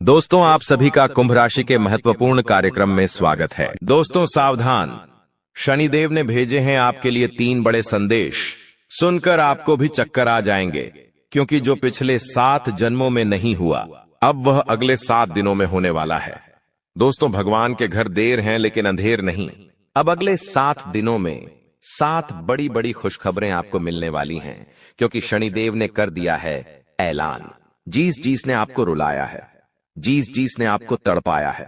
दोस्तों, आप सभी का कुंभ राशि के महत्वपूर्ण कार्यक्रम में स्वागत है। दोस्तों सावधान, शनिदेव ने भेजे हैं आपके लिए 3 बड़े संदेश। सुनकर आपको भी चक्कर आ जाएंगे, क्योंकि जो पिछले 7 जन्मों में नहीं हुआ, अब वह अगले 7 दिनों में होने वाला है। दोस्तों, भगवान के घर देर हैं लेकिन अंधेर नहीं। अब अगले 7 दिनों में 7 बड़ी बड़ी खुशखबरें आपको मिलने वाली हैं, क्योंकि शनिदेव ने कर दिया है ऐलान। जीस ने आपको रुलाया है, जीस ने आपको तड़पाया है,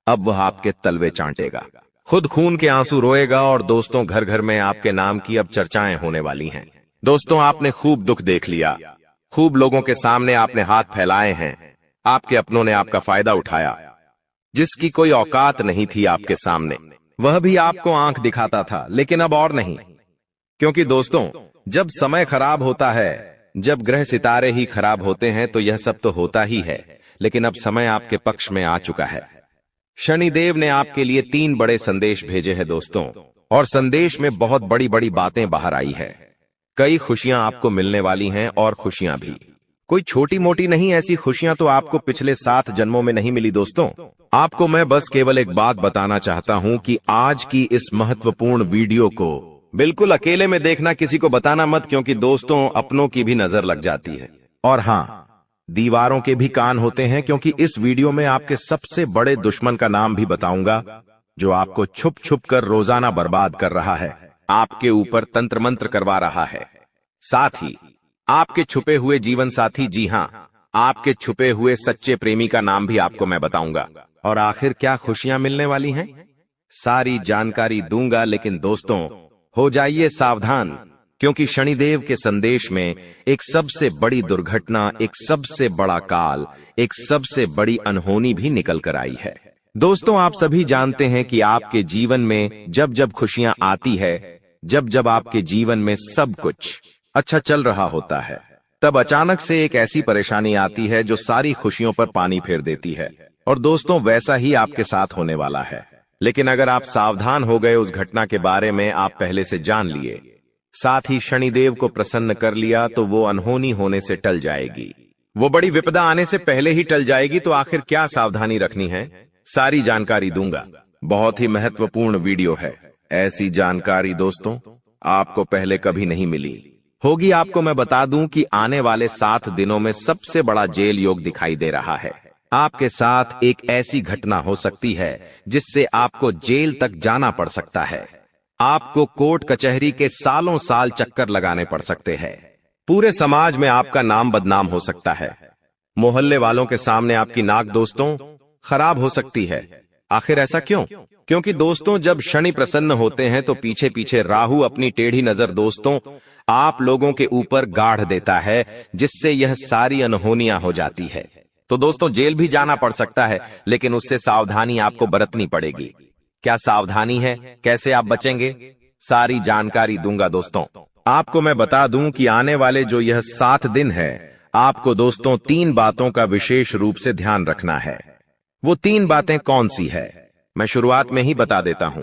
अब वह आपके तलवे चाटेगा, खुद खून के आंसू रोएगा। और दोस्तों, घर घर में आपके नाम की अब चर्चाएं होने वाली हैं। दोस्तों, आपने खूब दुख देख लिया, खूब लोगों के सामने आपने हाथ फैलाए हैं, आपके अपनों ने आपका फायदा उठाया। जिसकी कोई औकात नहीं थी आपके सामने, वह भी आपको आंख दिखाता था, लेकिन अब और नहीं। क्योंकि दोस्तों, जब समय खराब होता है, जब ग्रह सितारे ही खराब होते हैं, तो यह सब तो होता ही है, लेकिन अब समय आपके पक्ष में आ चुका है। शनिदेव ने आपके लिए 3 बड़े संदेश भेजे हैं दोस्तों, और संदेश में बहुत बड़ी बड़ी बातें बाहर आई है। कई खुशियां आपको मिलने वाली हैं, और खुशियां भी कोई छोटी मोटी नहीं। ऐसी खुशियां तो आपको पिछले 7 जन्मों में नहीं मिली। दोस्तों, आपको मैं बस केवल एक बात बताना चाहता हूं कि आज की इस महत्वपूर्ण वीडियो को बिल्कुल अकेले में देखना, किसी को बताना मत, क्योंकि दोस्तों अपनों की भी नजर लग जाती है। और हाँ, दीवारों के भी कान होते हैं, क्योंकि इस वीडियो में आपके सबसे बड़े दुश्मन का नाम भी बताऊंगा, जो आपको छुप छुप कर रोजाना बर्बाद कर रहा है, आपके ऊपर तंत्र मंत्र करवा रहा है। साथ ही आपके छुपे हुए जीवन साथी, जी हां, आपके छुपे हुए सच्चे प्रेमी का नाम भी आपको मैं बताऊंगा। और आखिर क्या खुशियां मिलने वाली हैं, सारी जानकारी दूंगा। लेकिन दोस्तों, हो जाइए सावधान, क्योंकि शनिदेव के संदेश में एक सबसे बड़ी दुर्घटना, एक सबसे बड़ा काल, एक सबसे बड़ी अनहोनी भी निकल कर आई है। दोस्तों, आप सभी जानते हैं कि आपके जीवन में जब जब खुशियां आती है, जब जब आपके जीवन में सब कुछ अच्छा चल रहा होता है, तब अचानक से एक ऐसी परेशानी आती है जो सारी खुशियों पर पानी फेर देती है। और दोस्तों, वैसा ही आपके साथ होने वाला है। लेकिन अगर आप सावधान हो गए, उस घटना के बारे में आप पहले से जान लिए, साथ ही शनिदेव को प्रसन्न कर लिया, तो वो अनहोनी होने से टल जाएगी, वो बड़ी विपदा आने से पहले ही टल जाएगी। तो आखिर क्या सावधानी रखनी है, सारी जानकारी दूंगा। बहुत ही महत्वपूर्ण वीडियो है। ऐसी जानकारी दोस्तों आपको पहले कभी नहीं मिली होगी। आपको मैं बता दूं कि आने वाले 7 दिनों में सबसे बड़ा जेल योग दिखाई दे रहा है। आपके साथ एक ऐसी घटना हो सकती है जिससे आपको जेल तक जाना पड़ सकता है। आपको कोर्ट कचहरी के सालों साल चक्कर लगाने पड़ सकते हैं। पूरे समाज में आपका नाम बदनाम हो सकता है। मोहल्ले वालों के सामने आपकी नाक दोस्तों खराब हो सकती है। आखिर ऐसा क्यों? क्योंकि दोस्तों, जब शनि प्रसन्न होते हैं तो पीछे पीछे राहु अपनी टेढ़ी नजर दोस्तों आप लोगों के ऊपर गाढ़ देता है, जिससे यह सारी अनहोनियां हो जाती है। तो दोस्तों, जेल भी जाना पड़ सकता है, लेकिन उससे सावधानी आपको बरतनी पड़ेगी। क्या सावधानी है, कैसे आप बचेंगे, सारी जानकारी दूंगा। दोस्तों, आपको मैं बता दूं कि आने वाले जो यह 7 दिन है, आपको दोस्तों 3 बातों का विशेष रूप से ध्यान रखना है। वो 3 बातें कौन सी है, मैं शुरुआत में ही बता देता हूं।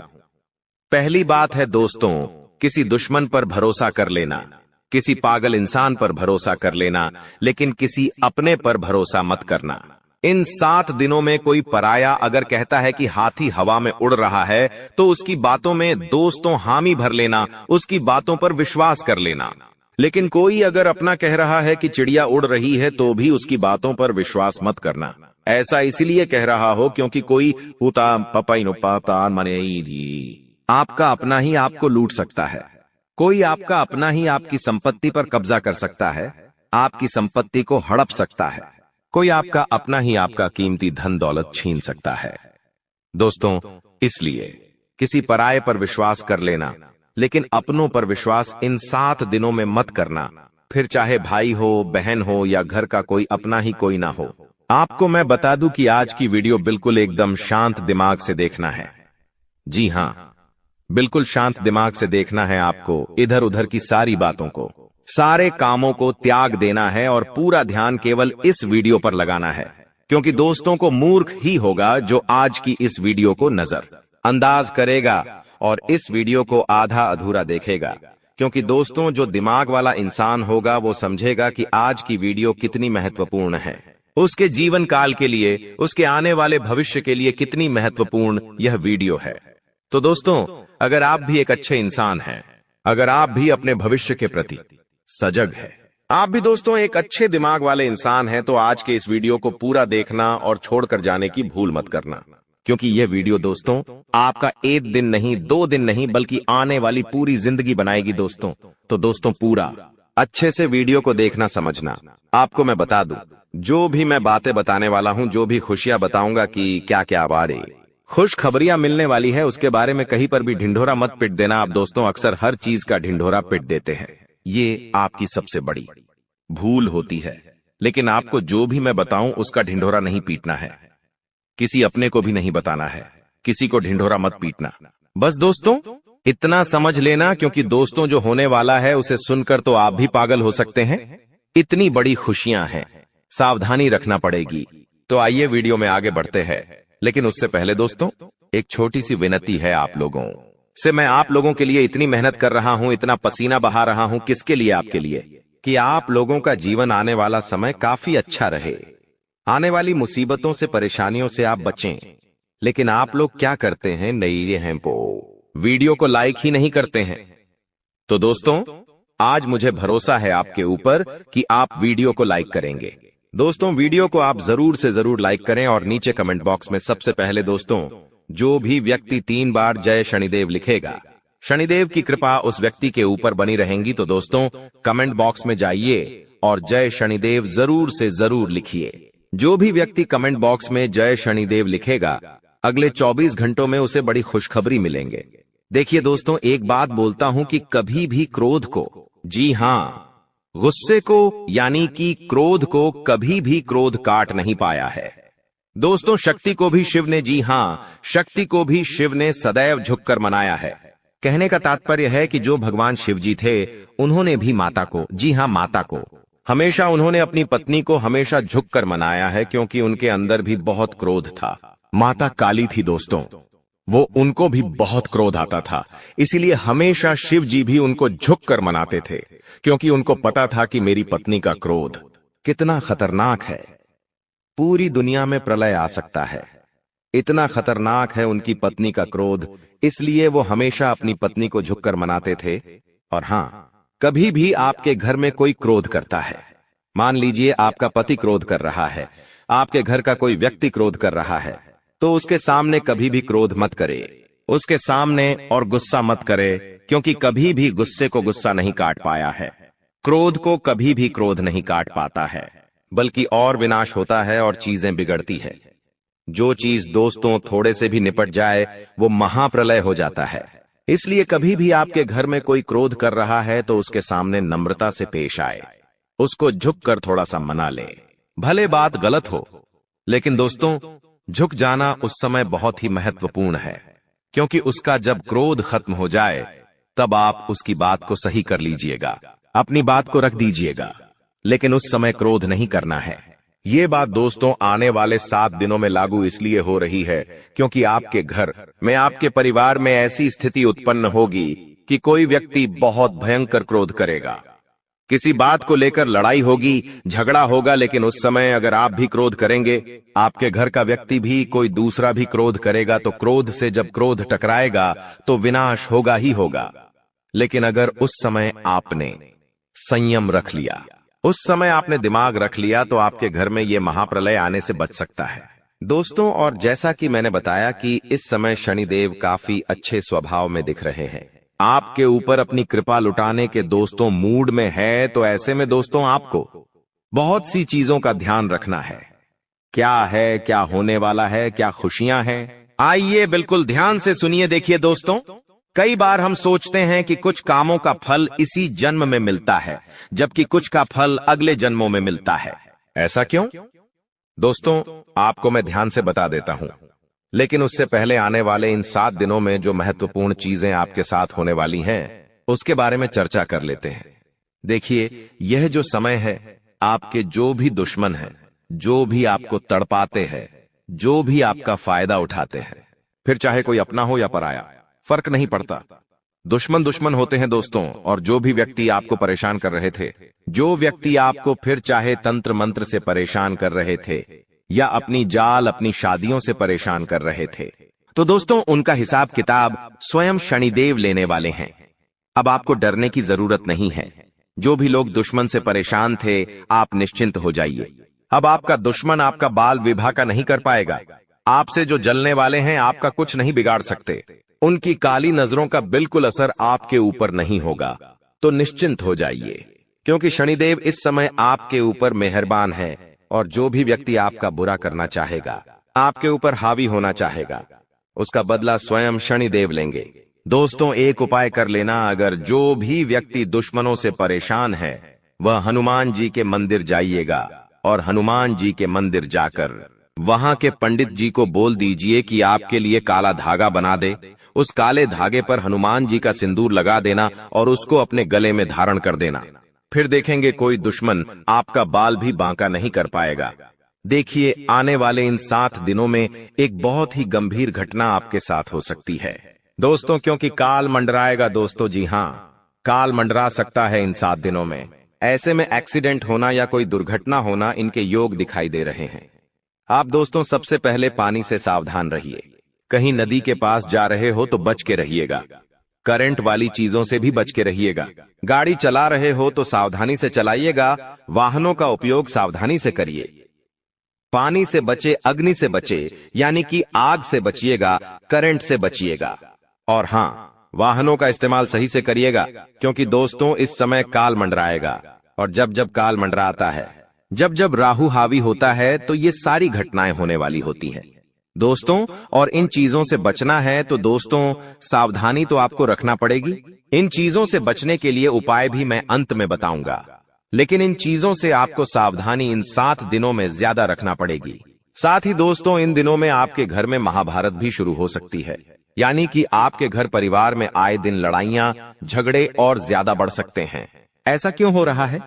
पहली बात है दोस्तों, किसी दुश्मन पर भरोसा कर लेना, किसी पागल इंसान पर भरोसा कर लेना, लेकिन किसी अपने पर भरोसा मत करना। इन 7 दिनों में कोई पराया अगर कहता है कि हाथी हवा में उड़ रहा है, तो उसकी बातों में दोस्तों हामी भर लेना, उसकी बातों पर विश्वास कर लेना। लेकिन कोई अगर अपना कह रहा है कि चिड़िया उड़ रही है, तो भी उसकी बातों पर विश्वास मत करना। ऐसा इसलिए कह रहा हो क्योंकि कोई उता पपाई नो पाता मने, आपका अपना ही आपको लूट सकता है। कोई आपका अपना ही आपकी संपत्ति पर कब्जा कर सकता है, आपकी संपत्ति को हड़प सकता है। कोई आपका अपना ही आपका कीमती धन दौलत छीन सकता है। दोस्तों, इसलिए किसी पराये पर विश्वास कर लेना, लेकिन अपनों पर विश्वास इन 7 दिनों में मत करना। फिर चाहे भाई हो, बहन हो, या घर का कोई अपना ही कोई ना हो। आपको मैं बता दूं कि आज की वीडियो बिल्कुल एकदम शांत दिमाग से देखना है। जी हां, बिल्कुल शांत दिमाग से देखना है आपको। इधर उधर की सारी बातों को, सारे कामों को त्याग देना है और पूरा ध्यान केवल इस वीडियो पर लगाना है। क्योंकि दोस्तों को मूर्ख ही होगा जो आज की इस वीडियो को नजर अंदाज करेगा और इस वीडियो को आधा अधूरा देखेगा। क्योंकि दोस्तों, जो दिमाग वाला इंसान होगा वो समझेगा कि आज की वीडियो कितनी महत्वपूर्ण है। उसके जीवन काल के लिए, उसके आने वाले भविष्य के लिए कितनी महत्वपूर्ण यह वीडियो है। तो दोस्तों, अगर आप भी एक अच्छे इंसान हैं, अगर आप भी अपने भविष्य के प्रति सजग हैं, आप भी दोस्तों एक अच्छे दिमाग वाले इंसान हैं, तो आज के इस वीडियो को पूरा देखना और छोड़कर जाने की भूल मत करना, क्योंकि यह वीडियो दोस्तों आपका एक दिन नहीं, 2 दिन नहीं, बल्कि आने वाली पूरी जिंदगी बनाएगी दोस्तों। तो दोस्तों पूरा अच्छे से वीडियो को देखना, समझना। आपको मैं बता दूं, जो भी मैं बातें बताने वाला हूं, जो भी खुशियां बताऊंगा कि क्या क्या बारे खुश खबरियां मिलने वाली है, उसके बारे में कहीं पर भी ढिंढोरा मत पिट देना। आप दोस्तों अक्सर हर चीज का ढिंढोरा पिट देते हैं, ये आपकी सबसे बड़ी भूल होती है। लेकिन आपको जो भी मैं बताऊं उसका ढिंढोरा नहीं पीटना है, किसी अपने को भी नहीं बताना है, किसी को ढिंढोरा मत पीटना। बस दोस्तों इतना समझ लेना, क्योंकि दोस्तों जो होने वाला है उसे सुनकर तो आप भी पागल हो सकते हैं। इतनी बड़ी खुशियां हैं, सावधानी रखना पड़ेगी। तो आइए वीडियो में आगे बढ़ते हैं, लेकिन उससे पहले दोस्तों एक छोटी सी विनती है आप लोगों से। मैं आप लोगों के लिए इतनी मेहनत कर रहा हूं, इतना पसीना बहा रहा हूं, किसके लिए? आपके लिए, कि आप लोगों का जीवन आने वाला समय काफी अच्छा रहे, आने वाली मुसीबतों से, परेशानियों से आप बचें। लेकिन आप लोग क्या करते हैं? नई हैं वीडियो को लाइक ही नहीं करते हैं। तो दोस्तों आज मुझे भरोसा है आपके ऊपर कि आप वीडियो को लाइक करेंगे। दोस्तों वीडियो को आप जरूर से जरूर लाइक करें और नीचे कमेंट बॉक्स में सबसे पहले दोस्तों जो भी व्यक्ति 3 बार जय शनिदेव लिखेगा, शनिदेव की कृपा उस व्यक्ति के ऊपर बनी रहेंगी। तो दोस्तों कमेंट बॉक्स में जाइए और जय शनिदेव जरूर से जरूर लिखिए। जो भी व्यक्ति कमेंट बॉक्स में जय शनिदेव लिखेगा, अगले 24 घंटों में उसे बड़ी खुशखबरी मिलेंगे। देखिए दोस्तों, एक बात बोलता हूं कि कभी भी क्रोध को, जी हां गुस्से को, यानी कि क्रोध को, कभी भी क्रोध काट नहीं पाया है। दोस्तों शक्ति को भी शिव ने, जी हां शक्ति को भी शिव ने सदैव झुककर मनाया है। कहने का तात्पर्य है कि जो भगवान शिव जी थे, उन्होंने भी माता को, जी हां माता को, हमेशा उन्होंने अपनी पत्नी को हमेशा झुककर मनाया है, क्योंकि उनके अंदर भी बहुत क्रोध था। माता काली थी दोस्तों, वो उनको भी बहुत क्रोध आता था, इसीलिए हमेशा शिव जी भी उनको झुककर मनाते थे, क्योंकि उनको पता था कि मेरी पत्नी का क्रोध कितना खतरनाक है, पूरी दुनिया में प्रलय आ सकता है, इतना खतरनाक है उनकी पत्नी का क्रोध। इसलिए वो हमेशा अपनी पत्नी को झुककर मनाते थे। और हां, कभी भी आपके घर में कोई क्रोध करता है, मान लीजिए आपका पति क्रोध कर रहा है, आपके घर का कोई व्यक्ति क्रोध कर रहा है, तो उसके सामने कभी भी क्रोध मत करे, उसके सामने और गुस्सा मत करे, क्योंकि कभी भी गुस्से को गुस्सा नहीं काट पाया है, क्रोध को कभी भी क्रोध नहीं काट पाता है, बल्कि और विनाश होता है और चीजें बिगड़ती है। जो चीज दोस्तों थोड़े से भी निपट जाए वो महाप्रलय हो जाता है। इसलिए कभी भी आपके घर में कोई क्रोध कर रहा है तो उसके सामने नम्रता से पेश आए, उसको झुककर थोड़ा सा मना ले। भले बात गलत हो, लेकिन दोस्तों झुक जाना उस समय बहुत ही महत्वपूर्ण है, क्योंकि उसका जब क्रोध खत्म हो जाए तब आप उसकी बात को सही कर लीजिएगा, अपनी बात को रख दीजिएगा, लेकिन उस समय क्रोध नहीं करना है। ये बात दोस्तों आने वाले 7 दिनों में लागू इसलिए हो रही है क्योंकि आपके घर में, आपके परिवार में ऐसी स्थिति उत्पन्न होगी कि कोई व्यक्ति बहुत भयंकर क्रोध करेगा, किसी बात को लेकर लड़ाई होगी, झगड़ा होगा। लेकिन उस समय अगर आप भी क्रोध करेंगे, आपके घर का व्यक्ति भी, कोई दूसरा भी क्रोध करेगा, तो क्रोध से जब क्रोध टकराएगा तो विनाश होगा ही होगा। लेकिन अगर उस समय आपने संयम रख लिया, उस समय आपने दिमाग रख लिया, तो आपके घर में यह महाप्रलय आने से बच सकता है दोस्तों। और जैसा कि मैंने बताया कि इस समय शनिदेव काफी अच्छे स्वभाव में दिख रहे हैं, आपके ऊपर अपनी कृपा लुटाने के दोस्तों मूड में है। तो ऐसे में दोस्तों आपको बहुत सी चीजों का ध्यान रखना है। क्या है, क्या होने वाला है, क्या खुशियां हैं, आइए बिल्कुल ध्यान से सुनिए। देखिए दोस्तों, कई बार हम सोचते हैं कि कुछ कामों का फल इसी जन्म में मिलता है, जबकि कुछ का फल अगले जन्मों में मिलता है। ऐसा क्यों? दोस्तों आपको मैं ध्यान से बता देता हूं, लेकिन उससे पहले आने वाले इन 7 दिनों में जो महत्वपूर्ण चीजें आपके साथ होने वाली हैं, उसके बारे में चर्चा कर लेते हैं। देखिए, यह जो समय है, आपके जो भी दुश्मन हैं, जो भी आपको तड़पाते हैं, जो भी आपका फायदा उठाते हैं, फिर चाहे कोई अपना हो या पराया, फर्क नहीं पड़ता, दुश्मन दुश्मन होते हैं दोस्तों, और जो भी व्यक्ति आपको परेशान कर रहे थे, जो व्यक्ति आपको फिर चाहे तंत्र मंत्र से परेशान कर रहे थे या अपनी जाल अपनी शादियों से परेशान कर रहे थे, तो दोस्तों उनका हिसाब किताब स्वयं शनिदेव लेने वाले हैं। अब आपको डरने की जरूरत नहीं है। जो भी लोग दुश्मन से परेशान थे, आप निश्चिंत हो जाइए। अब आपका दुश्मन आपका बाल विवाह का नहीं कर पाएगा। आपसे जो जलने वाले हैं आपका कुछ नहीं बिगाड़ सकते। उनकी काली नजरों का बिल्कुल असर आपके ऊपर नहीं होगा। तो निश्चिंत हो जाइए, क्योंकि शनिदेव इस समय आपके ऊपर मेहरबान है, और जो भी व्यक्ति आपका बुरा करना चाहेगा, आपके ऊपर हावी होना चाहेगा, उसका बदला स्वयं शनिदेव लेंगे। दोस्तों एक उपाय कर लेना, अगर जो भी व्यक्ति दुश्मनों से परेशान है वह हनुमान जी के मंदिर जाइएगा, और हनुमान जी के मंदिर जाकर वहां के पंडित जी को बोल दीजिए कि आपके लिए काला धागा बना दे। उस काले धागे पर हनुमान जी का सिंदूर लगा देना और उसको अपने गले में धारण कर देना। फिर देखेंगे कोई दुश्मन आपका बाल भी बांका नहीं कर पाएगा। देखिए आने वाले इन 7 दिनों में एक बहुत ही गंभीर घटना आपके साथ हो सकती है दोस्तों, क्योंकि काल मंडराएगा दोस्तों। जी हाँ, काल मंडरा सकता है इन 7 दिनों में। ऐसे में एक्सीडेंट होना या कोई दुर्घटना होना इनके योग दिखाई दे रहे हैं। आप दोस्तों सबसे पहले पानी से सावधान रहिए। कहीं नदी के पास जा रहे हो तो बच के रहिएगा। करंट वाली चीजों से भी बच के रहिएगा। गाड़ी चला रहे हो तो सावधानी से चलाइएगा। वाहनों का उपयोग सावधानी से करिए। पानी से बचे, अग्नि से बचे, यानी कि आग से बचिएगा, करंट से बचिएगा। और हाँ, वाहनों का इस्तेमाल सही से करिएगा, क्योंकि दोस्तों इस समय काल मंडराएगा। और जब जब काल मंडराता है, जब जब राहु हावी होता है, तो ये सारी घटनाएं होने वाली होती हैं दोस्तों। और इन चीजों से बचना है तो दोस्तों सावधानी तो आपको रखना पड़ेगी। इन चीजों से बचने के लिए उपाय भी मैं अंत में बताऊंगा, लेकिन इन चीजों से आपको सावधानी इन 7 दिनों में ज्यादा रखना पड़ेगी। साथ ही दोस्तों इन दिनों में आपके घर में महाभारत भी शुरू हो सकती है, यानी कि आपके घर परिवार में आए दिन लड़ाइयां, झगड़े और ज्यादा बढ़ सकते हैं। ऐसा क्यों हो रहा है,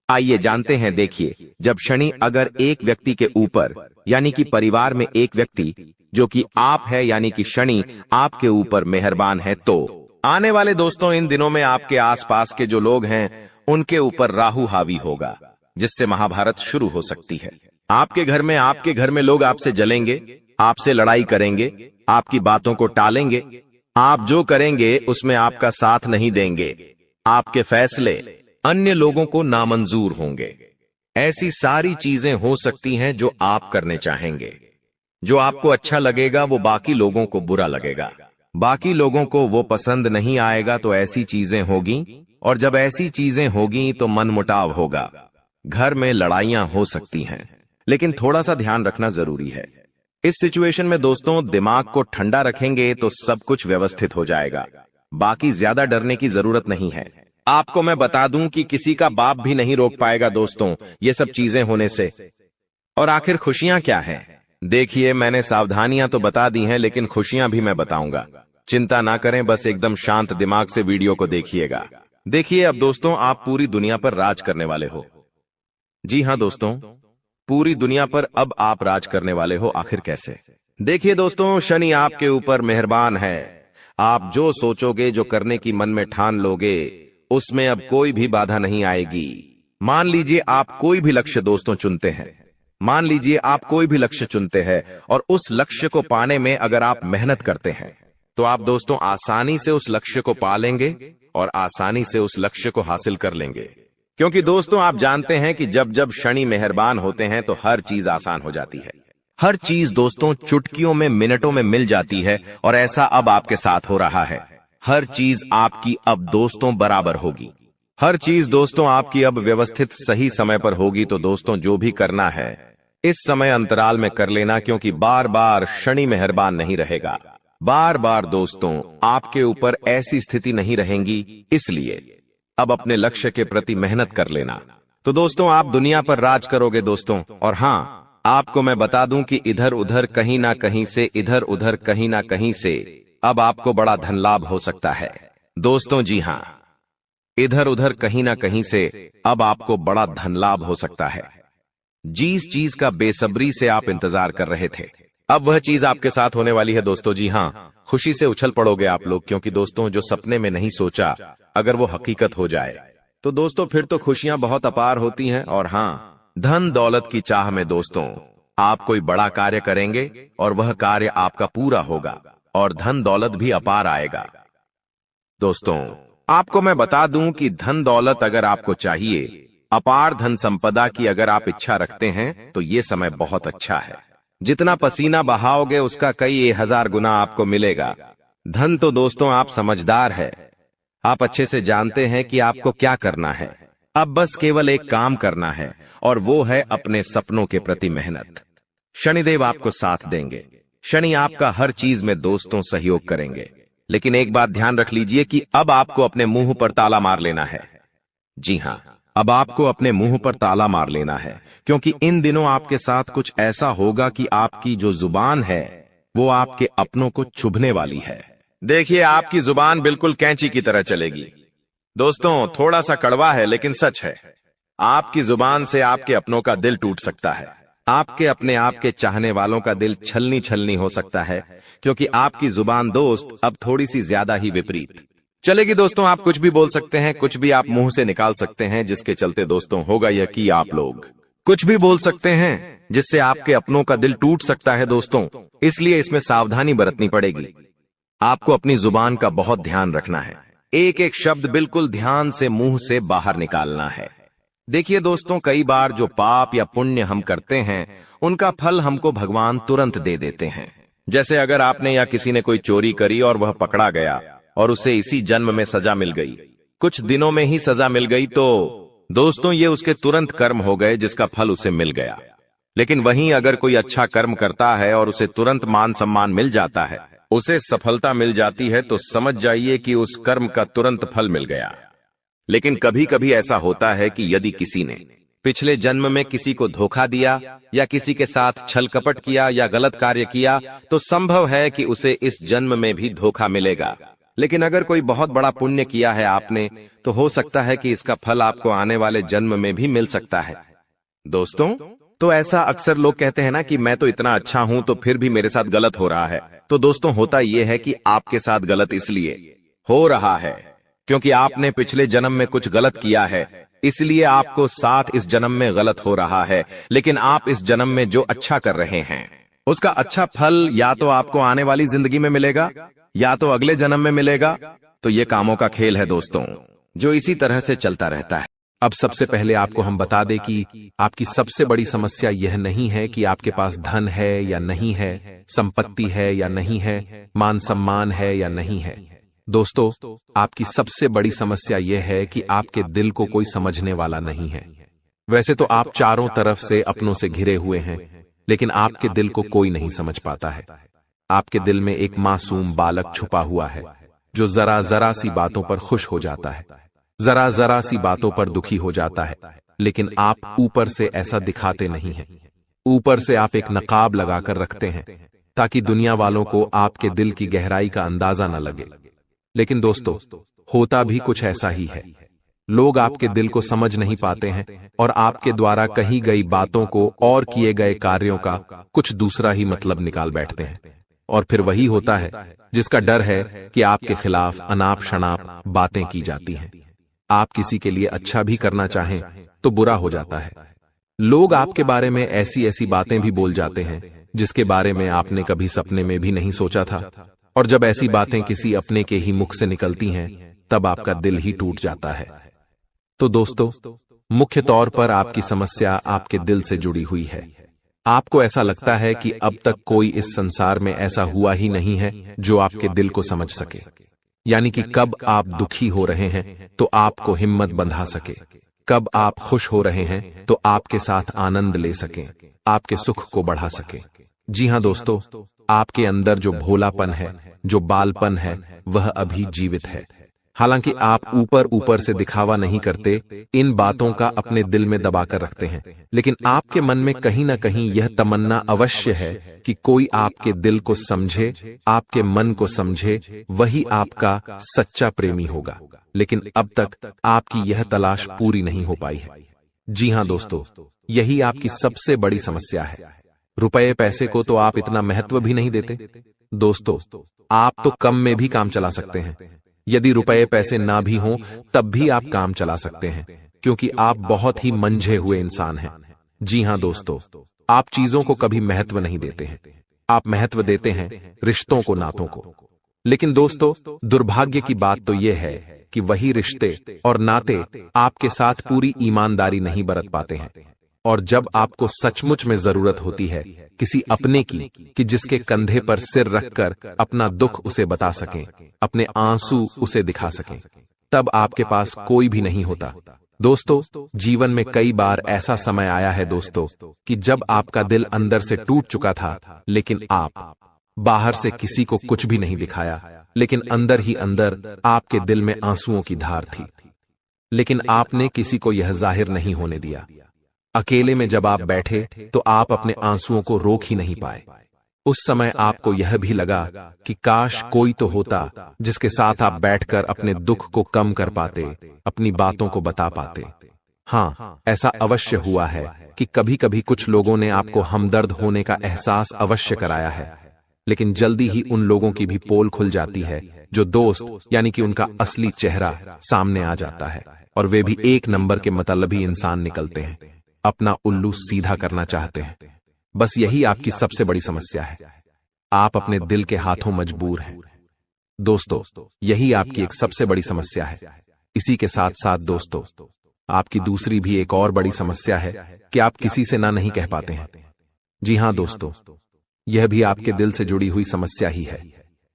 आइए जानते हैं। देखिए, जब शनि अगर एक व्यक्ति के ऊपर, यानी कि परिवार में एक व्यक्ति जो कि आप है, यानी कि शनि आपके ऊपर मेहरबान है, तो आने वाले दोस्तों इन दिनों में आपके आसपास के जो लोग हैं उनके ऊपर राहु हावी होगा, जिससे महाभारत शुरू हो सकती है। आपके घर में लोग आपसे जलेंगे, आपसे लड़ाई करेंगे, आपकी बातों को टालेंगे। आप जो करेंगे उसमें आपका साथ नहीं देंगे। आपके फैसले अन्य लोगों को नामंजूर होंगे। ऐसी सारी चीजें हो सकती हैं जो आप करने चाहेंगे। जो आपको अच्छा लगेगा वो बाकी लोगों को बुरा लगेगा, बाकी लोगों को वो पसंद नहीं आएगा। तो ऐसी चीजें होगी, और जब ऐसी चीजें होगी तो मनमुटाव होगा, घर में लड़ाइयां हो सकती हैं। लेकिन थोड़ा सा ध्यान रखना जरूरी है। इस सिचुएशन में दोस्तों दिमाग को ठंडा रखेंगे तो सब कुछ व्यवस्थित हो जाएगा। बाकी ज्यादा डरने की जरूरत नहीं है। आपको मैं बता दूं कि किसी का बाप भी नहीं रोक पाएगा दोस्तों ये सब चीजें होने से। और आखिर खुशियां क्या हैं? देखिए, मैंने सावधानियां तो बता दी हैं, लेकिन खुशियां भी मैं बताऊंगा। चिंता ना करें, बस एकदम शांत दिमाग से वीडियो को देखिएगा। देखिए, अब दोस्तों आप पूरी दुनिया पर राज करने वाले हो। जी हां दोस्तों, पूरी दुनिया पर अब आप राज करने वाले हो। आखिर कैसे? देखिए दोस्तों, शनि आपके ऊपर मेहरबान है। आप जो सोचोगे, जो करने की मन में ठान लोगे, उसमें अब कोई भी बाधा नहीं आएगी। मान लीजिए आप कोई भी लक्ष्य दोस्तों चुनते हैं, मान लीजिए आप कोई भी लक्ष्य चुनते हैं, और उस लक्ष्य को पाने में अगर आप मेहनत करते हैं तो आप दोस्तों आसानी से उस लक्ष्य को पा लेंगे और आसानी से उस लक्ष्य को हासिल कर लेंगे। क्योंकि दोस्तों आप जानते हैं कि जब जब शनि मेहरबान होते हैं तो हर चीज आसान हो जाती है। हर चीज दोस्तों चुटकियों में, मिनटों में मिल जाती है, और ऐसा अब आपके साथ हो रहा है। हर चीज आपकी अब दोस्तों बराबर होगी। हर चीज दोस्तों आपकी अब व्यवस्थित सही समय पर होगी। तो दोस्तों जो भी करना है इस समय अंतराल में कर लेना, क्योंकि बार बार शनि मेहरबान नहीं रहेगा। बार बार दोस्तों आपके ऊपर ऐसी स्थिति नहीं रहेंगी, इसलिए अब अपने लक्ष्य के प्रति मेहनत कर लेना। तो दोस्तों आप दुनिया पर राज करोगे दोस्तों। और हाँ, आपको मैं बता दूं कि इधर उधर कहीं ना कहीं से, इधर उधर कहीं ना कहीं से अब आपको बड़ा धन लाभ हो सकता है दोस्तों। जी हाँ, इधर उधर कहीं ना कहीं से अब आपको बड़ा धन लाभ हो सकता है। जिस चीज का बेसब्री से आप इंतजार कर रहे थे, अब वह चीज आपके साथ होने वाली है दोस्तों। जी हाँ, खुशी से उछल पड़ोगे आप लोग, क्योंकि दोस्तों जो सपने में नहीं सोचा अगर वो हकीकत हो जाए तो दोस्तों फिर तो खुशियां बहुत अपार होती हैं। और हाँ, धन दौलत की चाह में दोस्तों आप कोई बड़ा कार्य करेंगे और वह कार्य आपका पूरा होगा और धन दौलत भी अपार आएगा। दोस्तों आपको मैं बता दूं कि धन दौलत अगर आपको चाहिए, अपार धन संपदा की अगर आप इच्छा रखते हैं तो ये समय बहुत अच्छा है। जितना पसीना बहाओगे उसका कई 1000 गुना आपको मिलेगा। धन तो दोस्तों आप समझदार है, आप अच्छे से जानते हैं कि आपको क्या करना है। अब बस केवल एक काम करना है और वो है अपने सपनों के प्रति मेहनत। शनिदेव आपको साथ देंगे। शनि आपका हर चीज में दोस्तों सहयोग करेंगे। लेकिन एक बात ध्यान रख लीजिए कि अब आपको अपने मुंह पर ताला मार लेना है। जी हाँ, अब आपको अपने मुंह पर ताला मार लेना है, क्योंकि इन दिनों आपके साथ कुछ ऐसा होगा कि आपकी जो जुबान है वो आपके अपनों को चुभने वाली है। देखिए आपकी जुबान बिल्कुल कैंची की तरह चलेगी। दोस्तों थोड़ा सा कड़वा है लेकिन सच है। आपकी जुबान से आपके अपनों का दिल टूट सकता है। आपके अपने आप के चाहने वालों का दिल छलनी छलनी हो सकता है, क्योंकि आपकी जुबान दोस्त अब थोड़ी सी ज्यादा ही विपरीत चलेगी। दोस्तों आप कुछ भी बोल सकते हैं, कुछ भी आप मुंह से निकाल सकते हैं, जिसके चलते दोस्तों होगा यह कि आप लोग कुछ भी बोल सकते हैं जिससे आपके अपनों का दिल टूट सकता है दोस्तों। इसलिए इसमें सावधानी बरतनी पड़ेगी। आपको अपनी जुबान का बहुत ध्यान रखना है। एक एक शब्द बिल्कुल ध्यान से मुंह से बाहर निकालना है। देखिए दोस्तों, कई बार जो पाप या पुण्य हम करते हैं उनका फल हमको भगवान तुरंत दे देते हैं। जैसे अगर आपने या किसी ने कोई चोरी करी और वह पकड़ा गया और उसे इसी जन्म में सजा मिल गई, कुछ दिनों में ही सजा मिल गई, तो दोस्तों ये उसके तुरंत कर्म हो गए जिसका फल उसे मिल गया। लेकिन वहीं अगर कोई अच्छा कर्म करता है और उसे तुरंत मान सम्मान मिल जाता है, उसे सफलता मिल जाती है, तो समझ जाइए कि उस कर्म का तुरंत फल मिल गया। लेकिन कभी कभी ऐसा होता है कि यदि किसी ने पिछले जन्म में किसी को धोखा दिया या किसी के साथ छल कपट किया या गलत कार्य किया, तो संभव है कि उसे इस जन्म में भी धोखा मिलेगा। लेकिन अगर कोई बहुत बड़ा पुण्य किया है आपने, तो हो सकता है कि इसका फल आपको आने वाले जन्म में भी मिल सकता है। दोस्तों तो ऐसा अक्सर लोग कहते हैं ना कि मैं तो इतना अच्छा हूं तो फिर भी मेरे साथ गलत हो रहा है। तो दोस्तों होता यह है कि आपके साथ गलत इसलिए हो रहा है क्योंकि आपने पिछले जन्म में कुछ गलत किया है, इसलिए आपको साथ इस जन्म में गलत हो रहा है। लेकिन आप इस जन्म में जो अच्छा कर रहे हैं उसका अच्छा फल या तो आपको आने वाली जिंदगी में मिलेगा या तो अगले जन्म में मिलेगा। तो ये कामों का खेल है दोस्तों, जो इसी तरह से चलता रहता है। अब सबसे पहले आपको हम बता दें कि आपकी सबसे बड़ी समस्या यह नहीं है कि आपके पास धन है या नहीं है, संपत्ति है या नहीं है, मान सम्मान है या नहीं है। दोस्तों आपकी सबसे बड़ी समस्या यह है कि आपके दिल को कोई समझने वाला नहीं है। वैसे तो आप चारों तरफ से अपनों से घिरे हुए हैं, लेकिन आपके दिल को कोई नहीं समझ पाता है। आपके दिल में एक मासूम बालक छुपा हुआ है जो जरा जरा सी बातों पर खुश हो जाता है, जरा जरा सी बातों पर दुखी हो जाता है। लेकिन आप ऊपर से ऐसा दिखाते नहीं हैं। ऊपर से आप एक नकाब लगाकर रखते हैं ताकि दुनिया वालों को आपके दिल की गहराई का अंदाजा न लगे। लेकिन दोस्तों होता भी कुछ ऐसा ही है। लोग आपके दिल को समझ नहीं पाते हैं और आपके द्वारा कही गई बातों को और किए गए कार्यों का कुछ दूसरा ही मतलब निकाल बैठते हैं। और फिर वही होता है जिसका डर है कि आपके खिलाफ अनाप शनाप बातें की जाती हैं। आप किसी के लिए अच्छा भी करना चाहें तो बुरा हो जाता है। लोग आपके बारे में ऐसी ऐसी बातें भी बोल जाते हैं जिसके बारे में आपने कभी सपने में भी नहीं सोचा था। और जब ऐसी बातें किसी अपने के ही मुख से निकलती हैं, तब आपका दिल ही टूट जाता है। तो दोस्तों मुख्य तौर पर आपकी समस्या आपके दिल से जुड़ी हुई है। आपको ऐसा लगता है कि अब तक कोई इस संसार में ऐसा हुआ ही नहीं है जो आपके दिल को समझ सके। यानी कि कब आप दुखी हो रहे हैं तो आपको हिम्मत बंधा सके, कब आप खुश हो रहे हैं तो आपके साथ आनंद ले सके, आपके सुख को बढ़ा सके। जी हां दोस्तों, आपके अंदर जो भोलापन है, जो बालपन है, वह अभी जीवित है। हालांकि आप ऊपर ऊपर से दिखावा नहीं करते, इन बातों का अपने दिल में दबाकर रखते हैं, लेकिन आपके मन में कहीं ना कहीं यह तमन्ना अवश्य है कि कोई आपके दिल को समझे, आपके मन को समझे, वही आपका सच्चा प्रेमी होगा। लेकिन अब तक आपकी यह तलाश पूरी नहीं हो पाई है। जी हां दोस्तों, यही आपकी सबसे बड़ी समस्या है। रुपए पैसे को तो आप इतना महत्व भी नहीं देते। दोस्तों, आप तो कम में भी काम चला सकते हैं। यदि रुपए पैसे ना भी हों तब भी आप काम चला सकते हैं, क्योंकि आप बहुत ही मंझे हुए इंसान हैं। जी हां दोस्तों, आप चीजों को कभी महत्व नहीं देते हैं, आप महत्व देते हैं रिश्तों को, नातों को। लेकिन दोस्तों, दुर्भाग्य की बात तो यह है कि वही रिश्ते और नाते आपके साथ पूरी ईमानदारी नहीं बरत पाते हैं। और जब आपको सचमुच में जरूरत होती है किसी अपने की, कि जिसके कंधे पर सिर रखकर अपना दुख उसे बता सकें, अपने आंसू उसे दिखा सकें, तब आपके पास कोई भी नहीं होता। दोस्तों, जीवन में कई बार ऐसा समय आया है दोस्तों कि जब आपका दिल अंदर से टूट चुका था, लेकिन आप बाहर से किसी को कुछ भी नहीं दिखाया, लेकिन अंदर ही अंदर आपके दिल में आंसुओं की धार थी। लेकिन आपने किसी को यह जाहिर नहीं होने दिया। अकेले में जब आप बैठे तो आप अपने आंसुओं को रोक ही नहीं पाए। उस समय आपको यह भी लगा कि काश कोई तो होता जिसके साथ आप बैठकर अपने दुख को कम कर पाते, अपनी बातों को बता पाते। हाँ, ऐसा अवश्य हुआ है कि कभी कभी कुछ लोगों ने आपको हमदर्द होने का एहसास अवश्य कराया है, लेकिन जल्दी ही उन लोगों की भी पोल खुल जाती है जो दोस्त यानी कि उनका असली चेहरा सामने आ जाता है, और वे भी एक नंबर के मतलबी इंसान निकलते हैं, अपना उल्लू सीधा करना चाहते हैं। बस यही आपकी सबसे बड़ी समस्या है, आप अपने दिल के हाथों मजबूर हैं। दोस्तों, यही आपकी एक सबसे बड़ी समस्या है। इसी के साथ साथ दोस्तों, आपकी दूसरी भी एक और बड़ी समस्या है कि आप किसी से ना नहीं कह पाते हैं। जी हां दोस्तों, यह भी आपके दिल से जुड़ी हुई समस्या ही है।